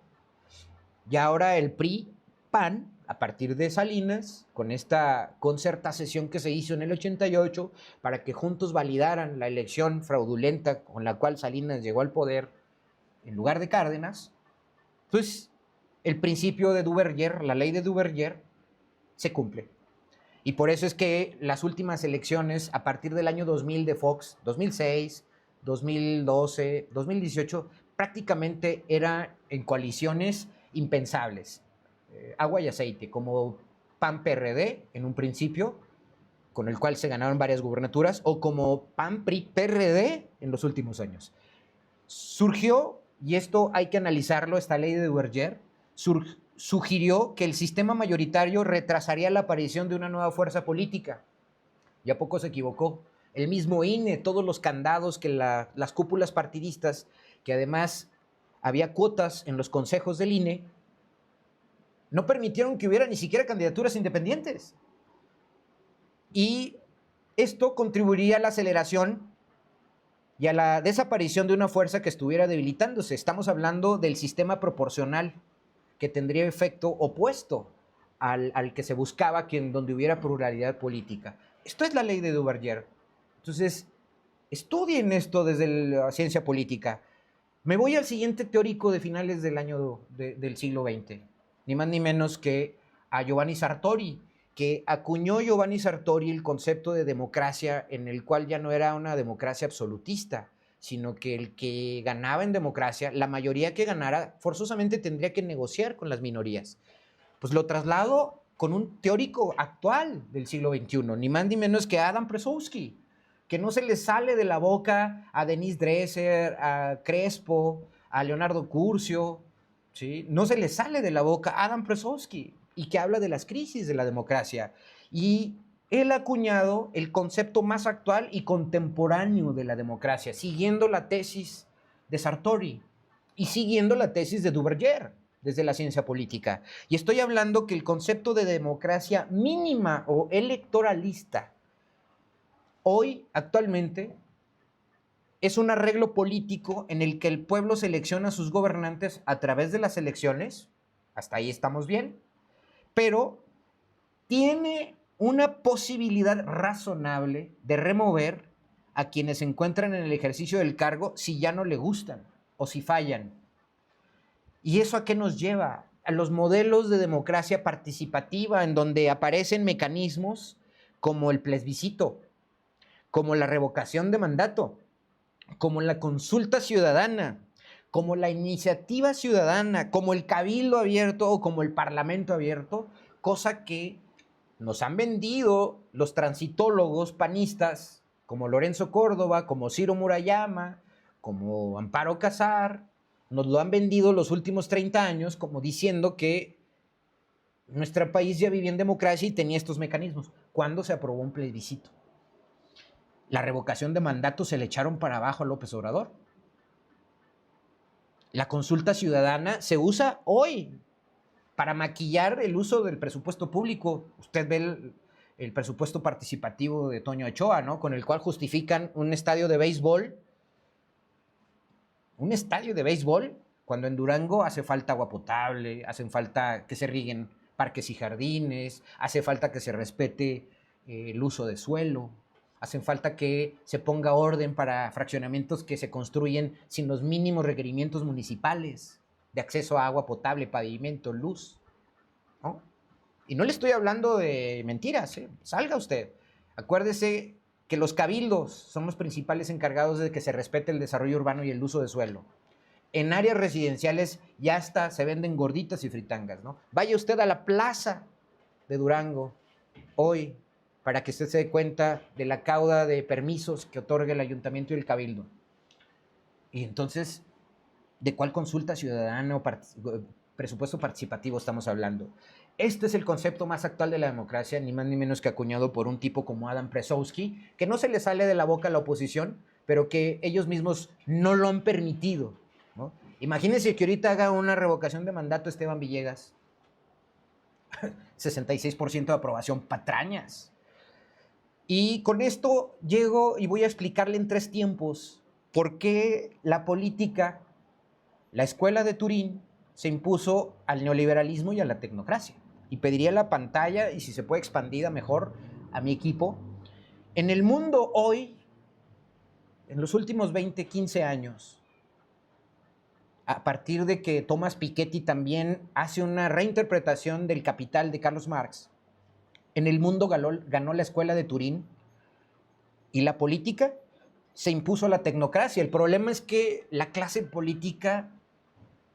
Y ahora el PRI-PAN, a partir de Salinas, con esta concertación que se hizo en el 88, para que juntos validaran la elección fraudulenta con la cual Salinas llegó al poder en lugar de Cárdenas, pues el principio de Duverger, la ley de Duverger, se cumple. Y por eso es que las últimas elecciones, a partir del año 2000 de Fox, 2006, 2012, 2018, prácticamente eran en coaliciones impensables. Agua y aceite, como PAN-PRD en un principio, con el cual se ganaron varias gubernaturas, o como PAN-PRI-PRD en los últimos años. Surgió, y esto hay que analizarlo, esta ley de Duverger, sugirió que el sistema mayoritario retrasaría la aparición de una nueva fuerza política. Y a poco se equivocó. El mismo INE, todos los candados que las cúpulas partidistas, que además había cuotas en los consejos del INE, no permitieron que hubiera ni siquiera candidaturas independientes. Y esto contribuiría a la aceleración y a la desaparición de una fuerza que estuviera debilitándose. Estamos hablando del sistema proporcional, que tendría efecto opuesto al que se buscaba, donde hubiera pluralidad política. Esto es la ley de Duverger. Entonces, estudien esto desde la ciencia política. Me voy al siguiente teórico de finales del siglo XX, ni más ni menos que a Giovanni Sartori, que acuñó Giovanni Sartori el concepto de democracia, en el cual ya no era una democracia absolutista, sino que el que ganaba en democracia, la mayoría que ganara, forzosamente tendría que negociar con las minorías. Pues lo traslado con un teórico actual del siglo XXI, ni más ni menos que Adam Pressowski, que no se le sale de la boca a Denise Dresser, a Crespo, a Leonardo Curcio, ¿sí? No se le sale de la boca a Adam Pressowski, y que habla de las crisis de la democracia. Y él ha acuñado el concepto más actual y contemporáneo de la democracia, siguiendo la tesis de Sartori y siguiendo la tesis de Duverger desde la ciencia política. Y estoy hablando que el concepto de democracia mínima o electoralista hoy, actualmente, es un arreglo político en el que el pueblo selecciona a sus gobernantes a través de las elecciones, hasta ahí estamos bien, pero tiene una posibilidad razonable de remover a quienes se encuentran en el ejercicio del cargo si ya no le gustan o si fallan. ¿Y eso a qué nos lleva? A los modelos de democracia participativa, en donde aparecen mecanismos como el plebiscito, como la revocación de mandato, como la consulta ciudadana, como la iniciativa ciudadana, como el cabildo abierto o como el parlamento abierto, cosa que nos han vendido los transitólogos panistas, como Lorenzo Córdoba, como Ciro Murayama, como Amparo Casar, nos lo han vendido los últimos 30 años como diciendo que nuestro país ya vivía en democracia y tenía estos mecanismos. ¿Cuándo se aprobó un plebiscito? La revocación de mandato se le echaron para abajo a López Obrador. La consulta ciudadana se usa hoy para maquillar el uso del presupuesto público. Usted ve el presupuesto participativo de Toño Ochoa, ¿no? Con el cual justifican un estadio de béisbol. Un estadio de béisbol, cuando en Durango hace falta agua potable, hacen falta que se rieguen parques y jardines, hace falta que se respete el uso de suelo, hacen falta que se ponga orden para fraccionamientos que se construyen sin los mínimos requerimientos municipales. de acceso a agua potable, pavimento, luz, ¿no? Y no le estoy hablando de mentiras, ¿eh? Salga usted. Acuérdese que los cabildos son los principales encargados de que se respete el desarrollo urbano y el uso de suelo. En áreas residenciales ya hasta se venden gorditas y fritangas, ¿no? Vaya usted a la plaza de Durango hoy para que usted se dé cuenta de la cauda de permisos que otorga el ayuntamiento y el cabildo. Y entonces, ¿de cuál consulta ciudadana o presupuesto participativo estamos hablando? Este es el concepto más actual de la democracia, ni más ni menos que acuñado por un tipo como Adam Przewski, que no se le sale de la boca a la oposición, pero que ellos mismos no lo han permitido, ¿no? Imagínense que ahorita haga una revocación de mandato Esteban Villegas. 66% de aprobación, patrañas. Y con esto llego y voy a explicarle en 3 tiempos por qué la política, la escuela de Turín, se impuso al neoliberalismo y a la tecnocracia. Y pediría la pantalla, y si se puede expandida mejor, a mi equipo. En el mundo hoy, en los últimos 20, 15 años, a partir de que Thomas Piketty también hace una reinterpretación del Capital de Carlos Marx, en el mundo ganó la escuela de Turín y la política se impuso a la tecnocracia. El problema es que la clase política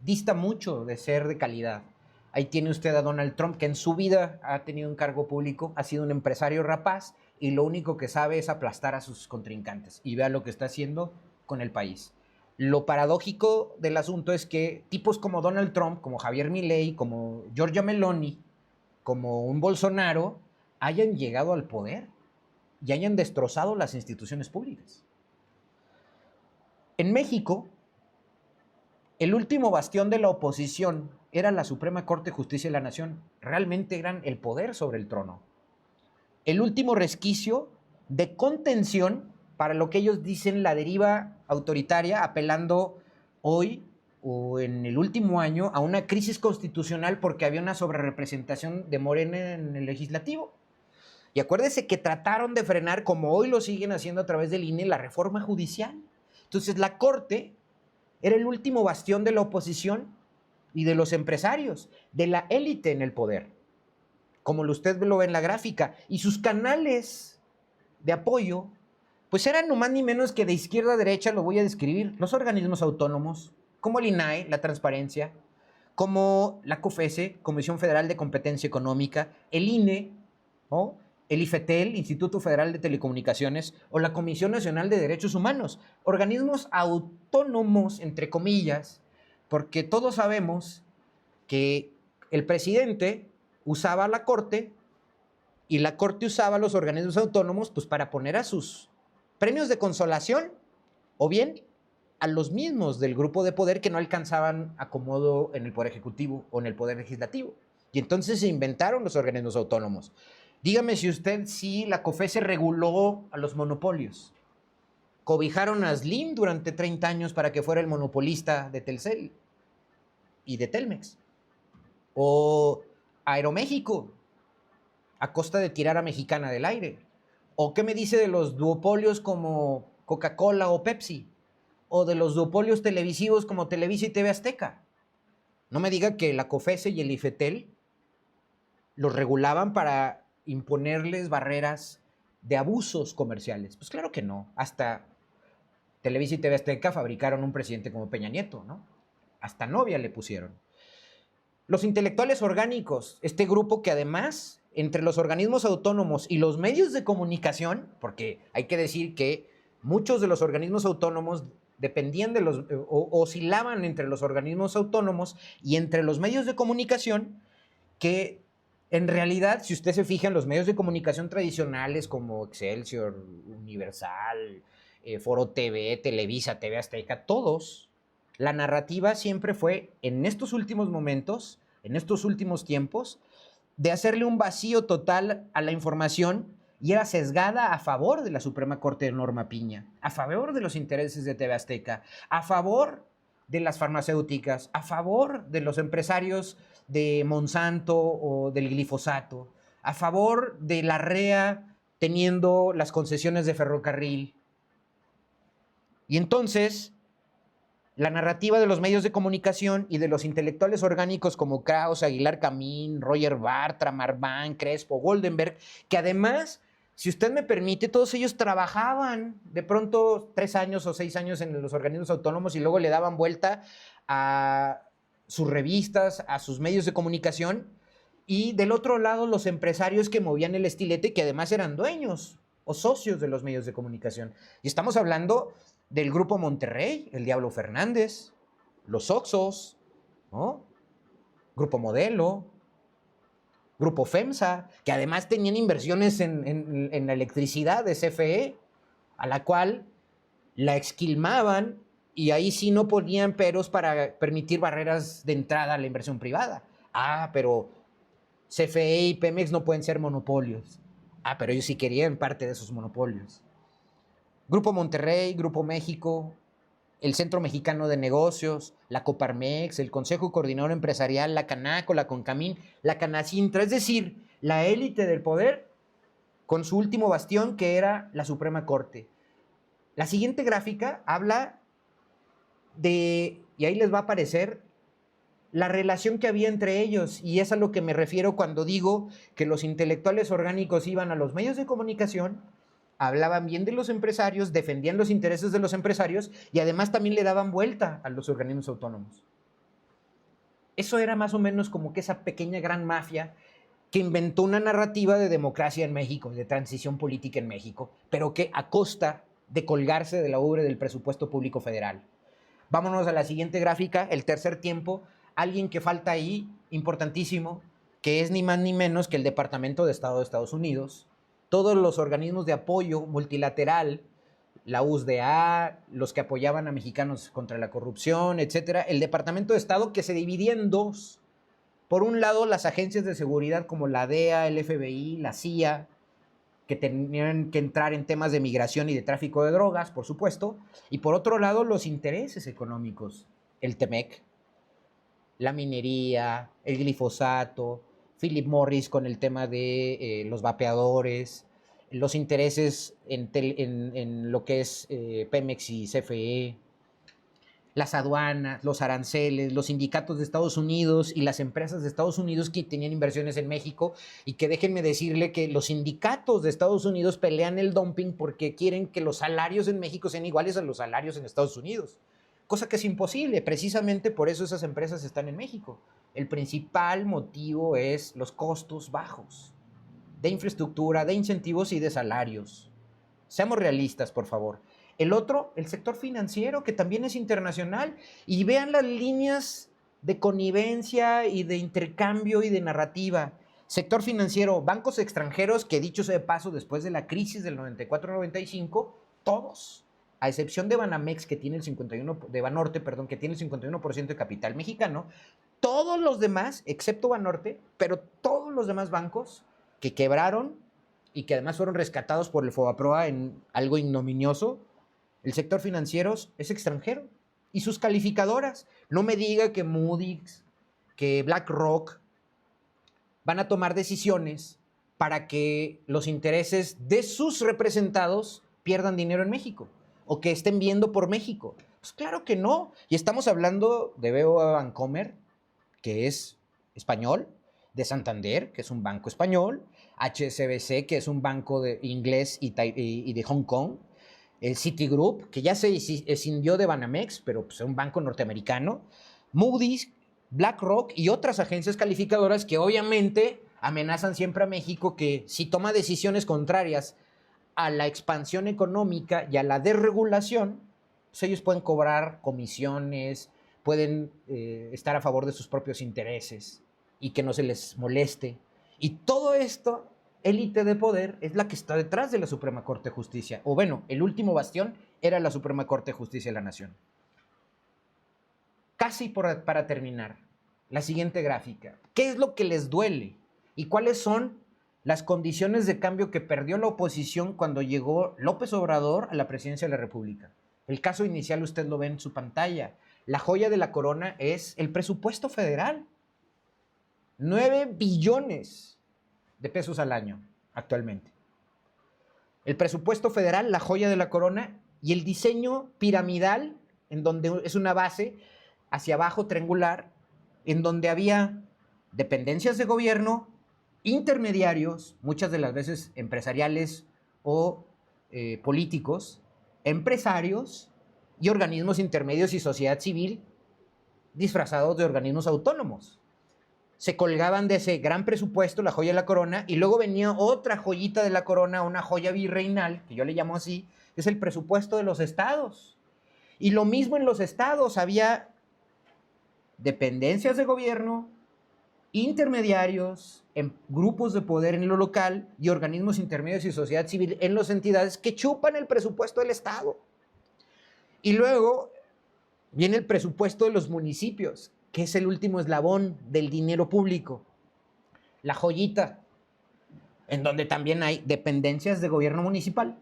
dista mucho de ser de calidad. Ahí tiene usted a Donald Trump, que en su vida ha tenido un cargo público, ha sido un empresario rapaz y lo único que sabe es aplastar a sus contrincantes. Y vea lo que está haciendo con el país. Lo paradójico del asunto es que tipos como Donald Trump, como Javier Milei, como Giorgia Meloni, como un Bolsonaro, hayan llegado al poder y hayan destrozado las instituciones públicas. En México, el último bastión de la oposición era la Suprema Corte de Justicia de la Nación. Realmente eran el poder sobre el trono. El último resquicio de contención para lo que ellos dicen la deriva autoritaria, apelando hoy o en el último año a una crisis constitucional porque había una sobrerepresentación de Morena en el legislativo. Y acuérdese que trataron de frenar, como hoy lo siguen haciendo a través del INE, la reforma judicial. Entonces la Corte era el último bastión de la oposición y de los empresarios, de la élite en el poder, como usted lo ve en la gráfica. Y sus canales de apoyo, pues eran no más ni menos que de izquierda a derecha, lo voy a describir, los organismos autónomos, como el INAE, la transparencia, como la COFESE, Comisión Federal de Competencia Económica, el INE, ¿no?, el IFETEL, Instituto Federal de Telecomunicaciones, o la Comisión Nacional de Derechos Humanos, organismos autónomos, entre comillas, porque todos sabemos que el presidente usaba la Corte y la Corte usaba los organismos autónomos pues, para poner a sus premios de consolación, o bien a los mismos del grupo de poder que no alcanzaban acomodo en el Poder Ejecutivo o en el Poder Legislativo. Y entonces se inventaron los organismos autónomos. Dígame si usted, sí, la COFESE reguló a los monopolios. Cobijaron a Slim durante 30 años para que fuera el monopolista de Telcel y de Telmex. O Aeroméxico, a costa de tirar a Mexicana del aire. ¿O qué me dice de los duopolios como Coca-Cola o Pepsi? ¿O de los duopolios televisivos como Televisa y TV Azteca? No me diga que la COFESE y el IFETEL los regulaban para imponerles barreras de abusos comerciales. Pues claro que no. Hasta Televisa y TV Azteca fabricaron un presidente como Peña Nieto, ¿no? Hasta novia le pusieron. Los intelectuales orgánicos, este grupo que además, entre los organismos autónomos y los medios de comunicación, porque hay que decir que muchos de los organismos autónomos dependían de los, oscilaban entre los organismos autónomos y entre los medios de comunicación, que en realidad, si usted se fija en los medios de comunicación tradicionales como Excelsior, Universal, Foro TV, Televisa, TV Azteca, todos, la narrativa siempre fue, en estos últimos momentos, en estos últimos tiempos, de hacerle un vacío total a la información y era sesgada a favor de la Suprema Corte de Norma Piña, a favor de los intereses de TV Azteca, a favor de las farmacéuticas, a favor de los empresarios de Monsanto o del glifosato, a favor de la REA teniendo las concesiones de ferrocarril. Y entonces, La narrativa de los medios de comunicación y de los intelectuales orgánicos como Krauss, Aguilar Camín, Roger Bartra, Marván, Crespo, Goldenberg, que además, si usted me permite, todos ellos trabajaban de pronto 3 años o 6 años en los organismos autónomos y luego le daban vuelta a sus revistas, a sus medios de comunicación, y del otro lado los empresarios que movían el estilete, que además eran dueños o socios de los medios de comunicación. Y estamos hablando del Grupo Monterrey, el Diablo Fernández, los Oxos, ¿no? Grupo Modelo, Grupo FEMSA, que además tenían inversiones en la electricidad de CFE, a la cual la esquilmaban y ahí sí no ponían peros para permitir barreras de entrada a la inversión privada. Ah, pero CFE y Pemex no pueden ser monopolios. Ah, pero ellos sí querían parte de esos monopolios. Grupo Monterrey, Grupo México, el Centro Mexicano de Negocios, la Coparmex, el Consejo Coordinador Empresarial, la Canaco, la Concamín, la Canacintra, es decir, la élite del poder con su último bastión que era la Suprema Corte. La siguiente gráfica habla de, y ahí les va a aparecer, la relación que había entre ellos, y es a lo que me refiero cuando digo que los intelectuales orgánicos iban a los medios de comunicación, hablaban bien de los empresarios, defendían los intereses de los empresarios y además también le daban vuelta a los organismos autónomos. Eso era más o menos como que esa pequeña gran mafia que inventó una narrativa de democracia en México, de transición política en México, pero que a costa de colgarse de la ubre del presupuesto público federal. Vámonos a la siguiente gráfica, el tercer tiempo. Alguien que falta ahí, importantísimo, que es ni más ni menos que el Departamento de Estado de Estados Unidos, todos los organismos de apoyo multilateral, la USDA, los que apoyaban a mexicanos contra la corrupción, etcétera, el Departamento de Estado que se dividía en dos. Por un lado, las agencias de seguridad como la DEA, el FBI, la CIA, que tenían que entrar en temas de migración y de tráfico de drogas, por supuesto, y por otro lado, los intereses económicos, el TEMEC, la minería, el glifosato, Philip Morris con el tema de los vapeadores, los intereses en lo que es Pemex y CFE, las aduanas, los aranceles, los sindicatos de Estados Unidos y las empresas de Estados Unidos que tenían inversiones en México, y que déjenme decirle que los sindicatos de Estados Unidos pelean el dumping porque quieren que los salarios en México sean iguales a los salarios en Estados Unidos, cosa que es imposible. Precisamente por eso esas empresas están en México. El principal motivo es los costos bajos de infraestructura, de incentivos y de salarios. Seamos realistas, por favor. El otro, el sector financiero, que también es internacional, y vean las líneas de connivencia y de intercambio y de narrativa. Sector financiero, bancos extranjeros que, dicho sea de paso, después de la crisis del 94-95, todos, a excepción de Banamex, que tiene el 51%, de Banorte, perdón, que tiene el 51% de capital mexicano, todos los demás, excepto Banorte, pero todos los demás bancos que quebraron y que además fueron rescatados por el Fobaproa en algo ignominioso, el sector financiero es extranjero. Y sus calificadoras, no me diga que Moody's, que BlackRock van a tomar decisiones para que los intereses de sus representados pierdan dinero en México o que estén viendo por México. Pues claro que no. Y estamos hablando de BBVA Bancomer, que es español, de Santander, que es un banco español, HSBC, que es un banco de inglés y de Hong Kong, el Citigroup, que ya se escindió de Banamex, pero pues, es un banco norteamericano, Moody's, BlackRock y otras agencias calificadoras que obviamente amenazan siempre a México que si toma decisiones contrarias a la expansión económica y a la desregulación, pues ellos pueden cobrar comisiones, pueden estar a favor de sus propios intereses y que no se les moleste. Y todo esto, élite de poder, es la que está detrás de la Suprema Corte de Justicia. O bueno, el último bastión era la Suprema Corte de Justicia de la Nación. Casi para terminar, la siguiente gráfica. ¿Qué es lo que les duele? ¿Y cuáles son las condiciones de cambio que perdió la oposición cuando llegó López Obrador a la presidencia de la República? El caso inicial usted lo ve en su pantalla. La joya de la corona es el presupuesto federal. 9 billones de pesos al año actualmente. El presupuesto federal, la joya de la corona, y el diseño piramidal en donde es una base hacia abajo triangular, en donde había dependencias de gobierno, intermediarios, muchas de las veces empresariales o políticos, empresarios y organismos intermedios y sociedad civil disfrazados de organismos autónomos. Se colgaban de ese gran presupuesto, la joya de la corona, y luego venía otra joyita de la corona, una joya virreinal, que yo le llamo así, que es el presupuesto de los estados. Y lo mismo en los estados, había dependencias de gobierno, intermediarios, en grupos de poder en lo local y organismos intermedios y sociedad civil en las entidades que chupan el presupuesto del estado. Y luego viene el presupuesto de los municipios, que es el último eslabón del dinero público, la joyita, en donde también hay dependencias de gobierno municipal,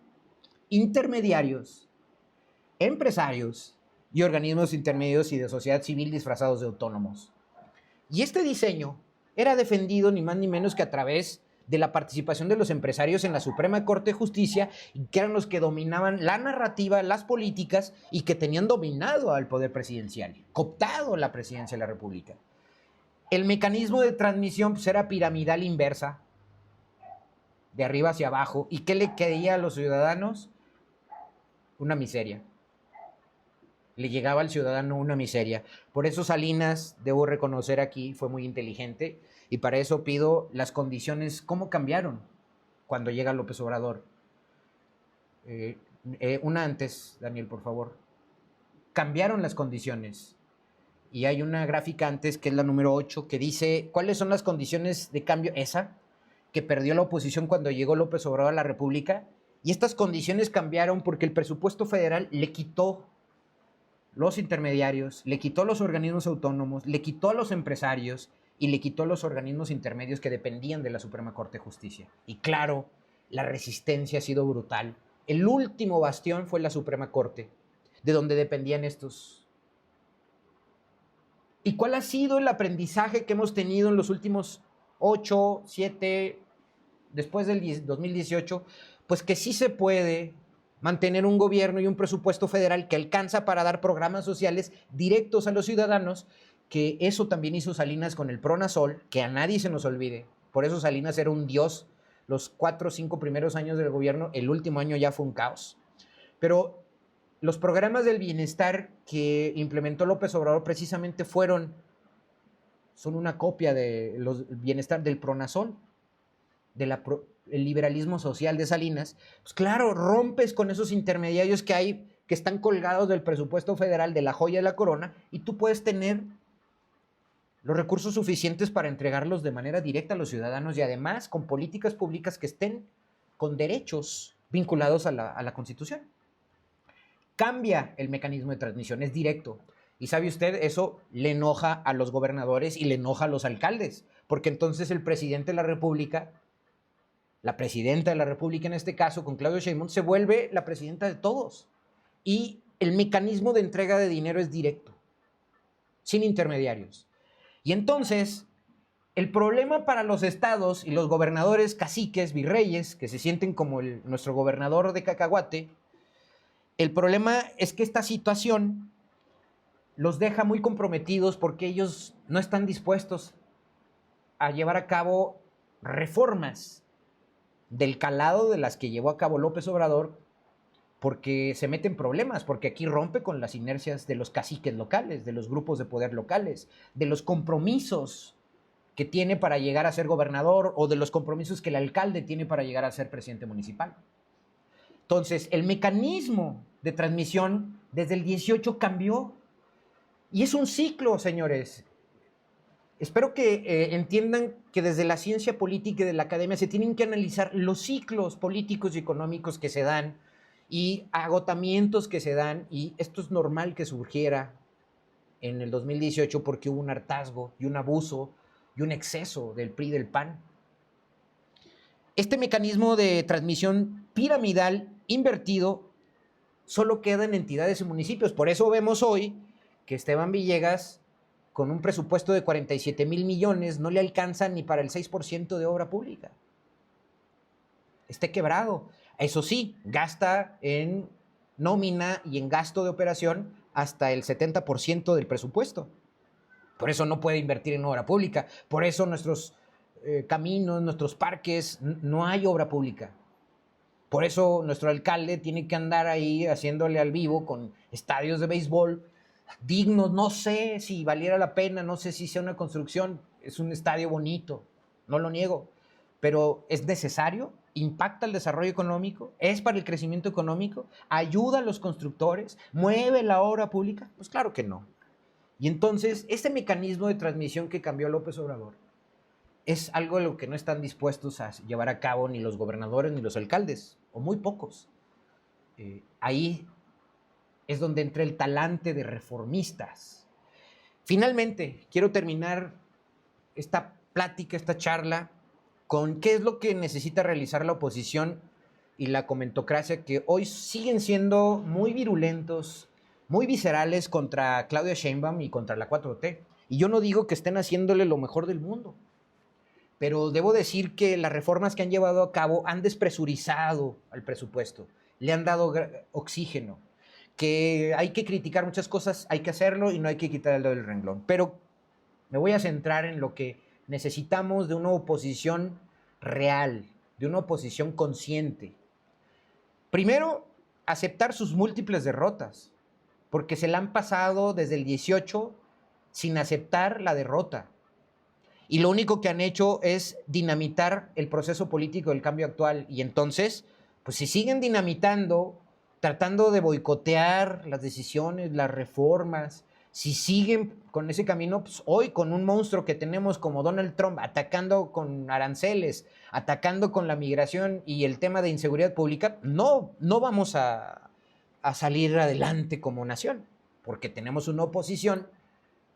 intermediarios, empresarios y organismos intermedios y de sociedad civil disfrazados de autónomos. Y este diseño era defendido ni más ni menos que a través de la participación de los empresarios en la Suprema Corte de Justicia, que eran los que dominaban la narrativa, las políticas y que tenían dominado al poder presidencial, cooptado la presidencia de la República. El mecanismo de transmisión pues, era piramidal inversa, de arriba hacia abajo. ¿Y qué le quería a los ciudadanos? Una miseria. Le llegaba al ciudadano una miseria. Por eso Salinas, debo reconocer aquí, fue muy inteligente y para eso pido las condiciones, ¿cómo cambiaron cuando llega López Obrador? Una antes, Daniel, por favor. Cambiaron las condiciones y hay una gráfica antes, que es la número 8, que dice cuáles son las condiciones de cambio, esa, que perdió la oposición cuando llegó López Obrador a la República, y estas condiciones cambiaron porque el presupuesto federal le quitó los intermediarios, le quitó a los organismos autónomos, le quitó a los empresarios y le quitó a los organismos intermedios que dependían de la Suprema Corte de Justicia. Y claro, la resistencia ha sido brutal. El último bastión fue la Suprema Corte, de donde dependían estos. ¿Y cuál ha sido el aprendizaje que hemos tenido en los últimos 8, 7, después del 2018? Pues que sí se puede mantener un gobierno y un presupuesto federal que alcanza para dar programas sociales directos a los ciudadanos, que eso también hizo Salinas con el Pronasol, que a nadie se nos olvide. Por eso Salinas era un dios los 4 o 5 primeros años del gobierno, el último año ya fue un caos. Pero los programas del bienestar que implementó López Obrador precisamente son una copia de los bienestar del Pronasol, el liberalismo social de Salinas. Pues claro, rompes con esos intermediarios que hay, que están colgados del presupuesto federal, de la joya de la corona, y tú puedes tener los recursos suficientes para entregarlos de manera directa a los ciudadanos y además con políticas públicas que estén con derechos vinculados a la Constitución. Cambia el mecanismo de transmisión, es directo. Y sabe usted, eso le enoja a los gobernadores y le enoja a los alcaldes, porque entonces el presidente de la República, la presidenta de la República en este caso, con Claudia Sheinbaum, se vuelve la presidenta de todos. Y el mecanismo de entrega de dinero es directo, sin intermediarios. Y entonces, el problema para los estados y los gobernadores, caciques, virreyes, que se sienten como nuestro gobernador de Cacahuate, el problema es que esta situación los deja muy comprometidos porque ellos no están dispuestos a llevar a cabo reformas del calado de las que llevó a cabo López Obrador, porque se meten problemas, porque aquí rompe con las inercias de los caciques locales, de los grupos de poder locales, de los compromisos que tiene para llegar a ser gobernador o de los compromisos que el alcalde tiene para llegar a ser presidente municipal. Entonces, el mecanismo de transmisión desde el 18 cambió y es un ciclo, señores. Espero que entiendan que desde la ciencia política y de la academia se tienen que analizar los ciclos políticos y económicos que se dan y agotamientos que se dan, y esto es normal que surgiera en el 2018 porque hubo un hartazgo y un abuso y un exceso del PRI y del PAN. Este mecanismo de transmisión piramidal invertido solo queda en entidades y municipios. Por eso vemos hoy que Esteban Villegas, con un presupuesto de 47,000 millones, no le alcanza ni para el 6% de obra pública. Esté quebrado. Eso sí, gasta en nómina y en gasto de operación hasta el 70% del presupuesto. Por eso no puede invertir en obra pública. Por eso nuestros caminos, nuestros parques, no hay obra pública. Por eso nuestro alcalde tiene que andar ahí haciéndole al vivo con estadios de béisbol dignos. No sé si valiera la pena, no sé si sea una construcción. Es un estadio bonito, no lo niego. Pero ¿es necesario? ¿Impacta el desarrollo económico? ¿Es para el crecimiento económico? ¿Ayuda a los constructores? ¿Mueve la obra pública? Pues claro que no. Y entonces, este mecanismo de transmisión que cambió López Obrador es algo de lo que no están dispuestos a llevar a cabo ni los gobernadores ni los alcaldes, o muy pocos. Ahí es donde entra el talante de reformistas. Finalmente, quiero terminar esta plática, esta charla, con qué es lo que necesita realizar la oposición y la comentocracia, que hoy siguen siendo muy virulentos, muy viscerales contra Claudia Sheinbaum y contra la 4T. Y yo no digo que estén haciéndole lo mejor del mundo, pero debo decir que las reformas que han llevado a cabo han despresurizado al presupuesto, le han dado oxígeno, que hay que criticar muchas cosas, hay que hacerlo y no hay que quitar el dedo del renglón. Pero me voy a centrar en lo que necesitamos de una oposición real, de una oposición consciente. Primero, aceptar sus múltiples derrotas, porque se la han pasado desde el 18 sin aceptar la derrota. Y lo único que han hecho es dinamitar el proceso político del cambio actual. Y entonces, pues si siguen dinamitando, tratando de boicotear las decisiones, las reformas, si siguen con ese camino, pues hoy con un monstruo que tenemos como Donald Trump atacando con aranceles, atacando con la migración y el tema de inseguridad pública, no vamos a salir adelante como nación, porque tenemos una oposición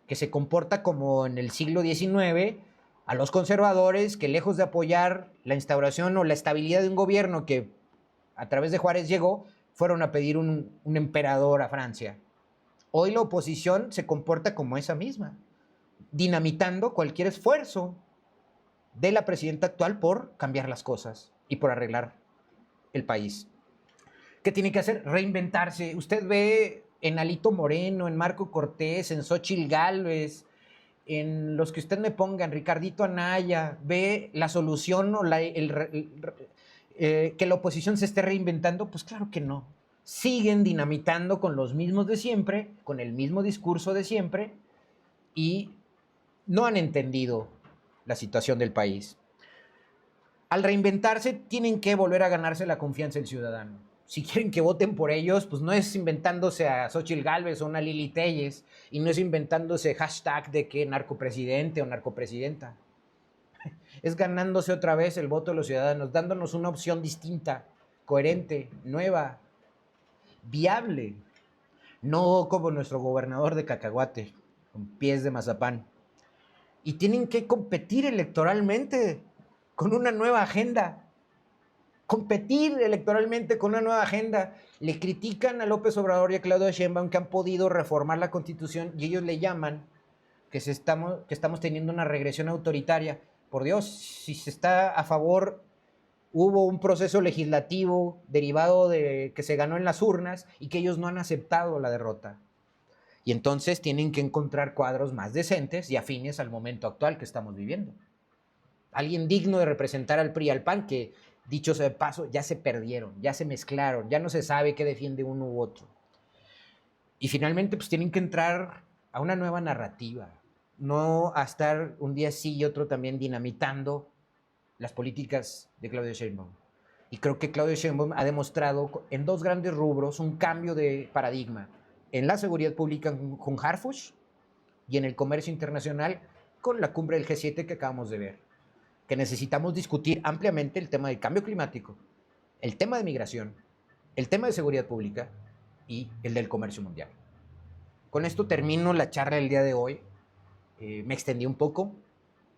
que se comporta como en el siglo XIX, a los conservadores que lejos de apoyar la instauración o la estabilidad de un gobierno que a través de Juárez llegó, fueron a pedir un emperador a Francia. Hoy la oposición se comporta como esa misma, dinamitando cualquier esfuerzo de la presidenta actual por cambiar las cosas y por arreglar el país. ¿Qué tiene que hacer? Reinventarse. Usted ve en Alito Moreno, en Marco Cortés, en Xóchitl Gálvez, en los que usted me ponga, en Ricardito Anaya, ve la solución o que la oposición se esté reinventando. Pues claro que no. Siguen dinamitando con los mismos de siempre, con el mismo discurso de siempre, y no han entendido la situación del país. Al reinventarse, tienen que volver a ganarse la confianza del ciudadano. Si quieren que voten por ellos, pues no es inventándose a Xóchitl Gálvez o una Lili Telles, y no es inventándose hashtag de que narcopresidente o narcopresidenta. Es ganándose otra vez el voto de los ciudadanos, dándonos una opción distinta, coherente, nueva, viable. No como nuestro gobernador de Cacahuate, con pies de mazapán. Y tienen que competir electoralmente con una nueva agenda. Competir electoralmente con una nueva agenda. Le critican a López Obrador y a Claudia Sheinbaum que han podido reformar la Constitución y ellos le llaman que estamos teniendo una regresión autoritaria. Por Dios, si se está a favor, hubo un proceso legislativo derivado de que se ganó en las urnas y que ellos no han aceptado la derrota. Y entonces tienen que encontrar cuadros más decentes y afines al momento actual que estamos viviendo. Alguien digno de representar al PRI y al PAN que, dicho sea de paso, ya se perdieron, ya se mezclaron, ya no se sabe qué defiende uno u otro. Y finalmente, pues tienen que entrar a una nueva narrativa, no a estar un día sí y otro también dinamitando las políticas de Claudia Sheinbaum. Y creo que Claudia Sheinbaum ha demostrado en dos grandes rubros un cambio de paradigma. En la seguridad pública con Harfuch y en el comercio internacional con la cumbre del G7 que acabamos de ver. Que necesitamos discutir ampliamente el tema del cambio climático, el tema de migración, el tema de seguridad pública y el del comercio mundial. Con esto termino la charla del día de hoy. Me extendí un poco,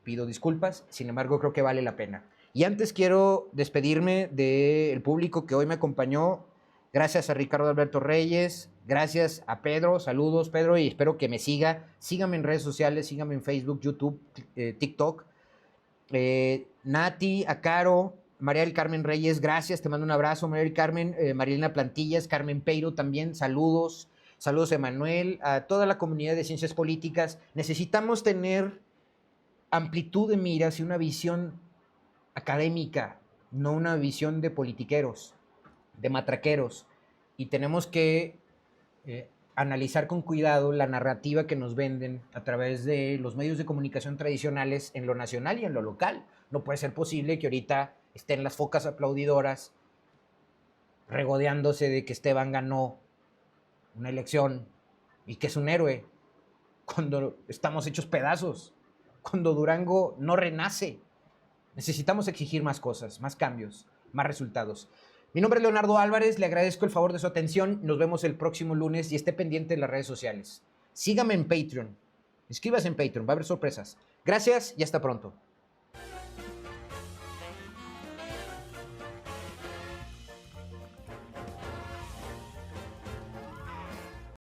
pido disculpas, sin embargo creo que vale la pena. Y antes quiero despedirme del público que hoy me acompañó. Gracias a Ricardo Alberto Reyes, gracias a Pedro, saludos Pedro, y espero que me siga. Síganme en redes sociales, síganme en Facebook, YouTube, TikTok. Nati, a Caro, María del Carmen Reyes, gracias, te mando un abrazo. María del Carmen, Marilena Plantillas, Carmen Peiro también, saludos. Saludos a Emanuel, a toda la comunidad de ciencias políticas. Necesitamos tener amplitud de miras y una visión académica, no una visión de politiqueros, de matraqueros. Y tenemos que analizar con cuidado la narrativa que nos venden a través de los medios de comunicación tradicionales en lo nacional y en lo local. No puede ser posible que ahorita estén las focas aplaudidoras regodeándose de que Esteban ganó una elección y que es un héroe cuando estamos hechos pedazos, cuando Durango no renace. Necesitamos exigir más cosas, más cambios, más resultados. Mi nombre es Leonardo Álvarez, le agradezco el favor de su atención. Nos vemos el próximo lunes y esté pendiente de las redes sociales. Sígame en Patreon, inscríbase en Patreon, va a haber sorpresas. Gracias y hasta pronto.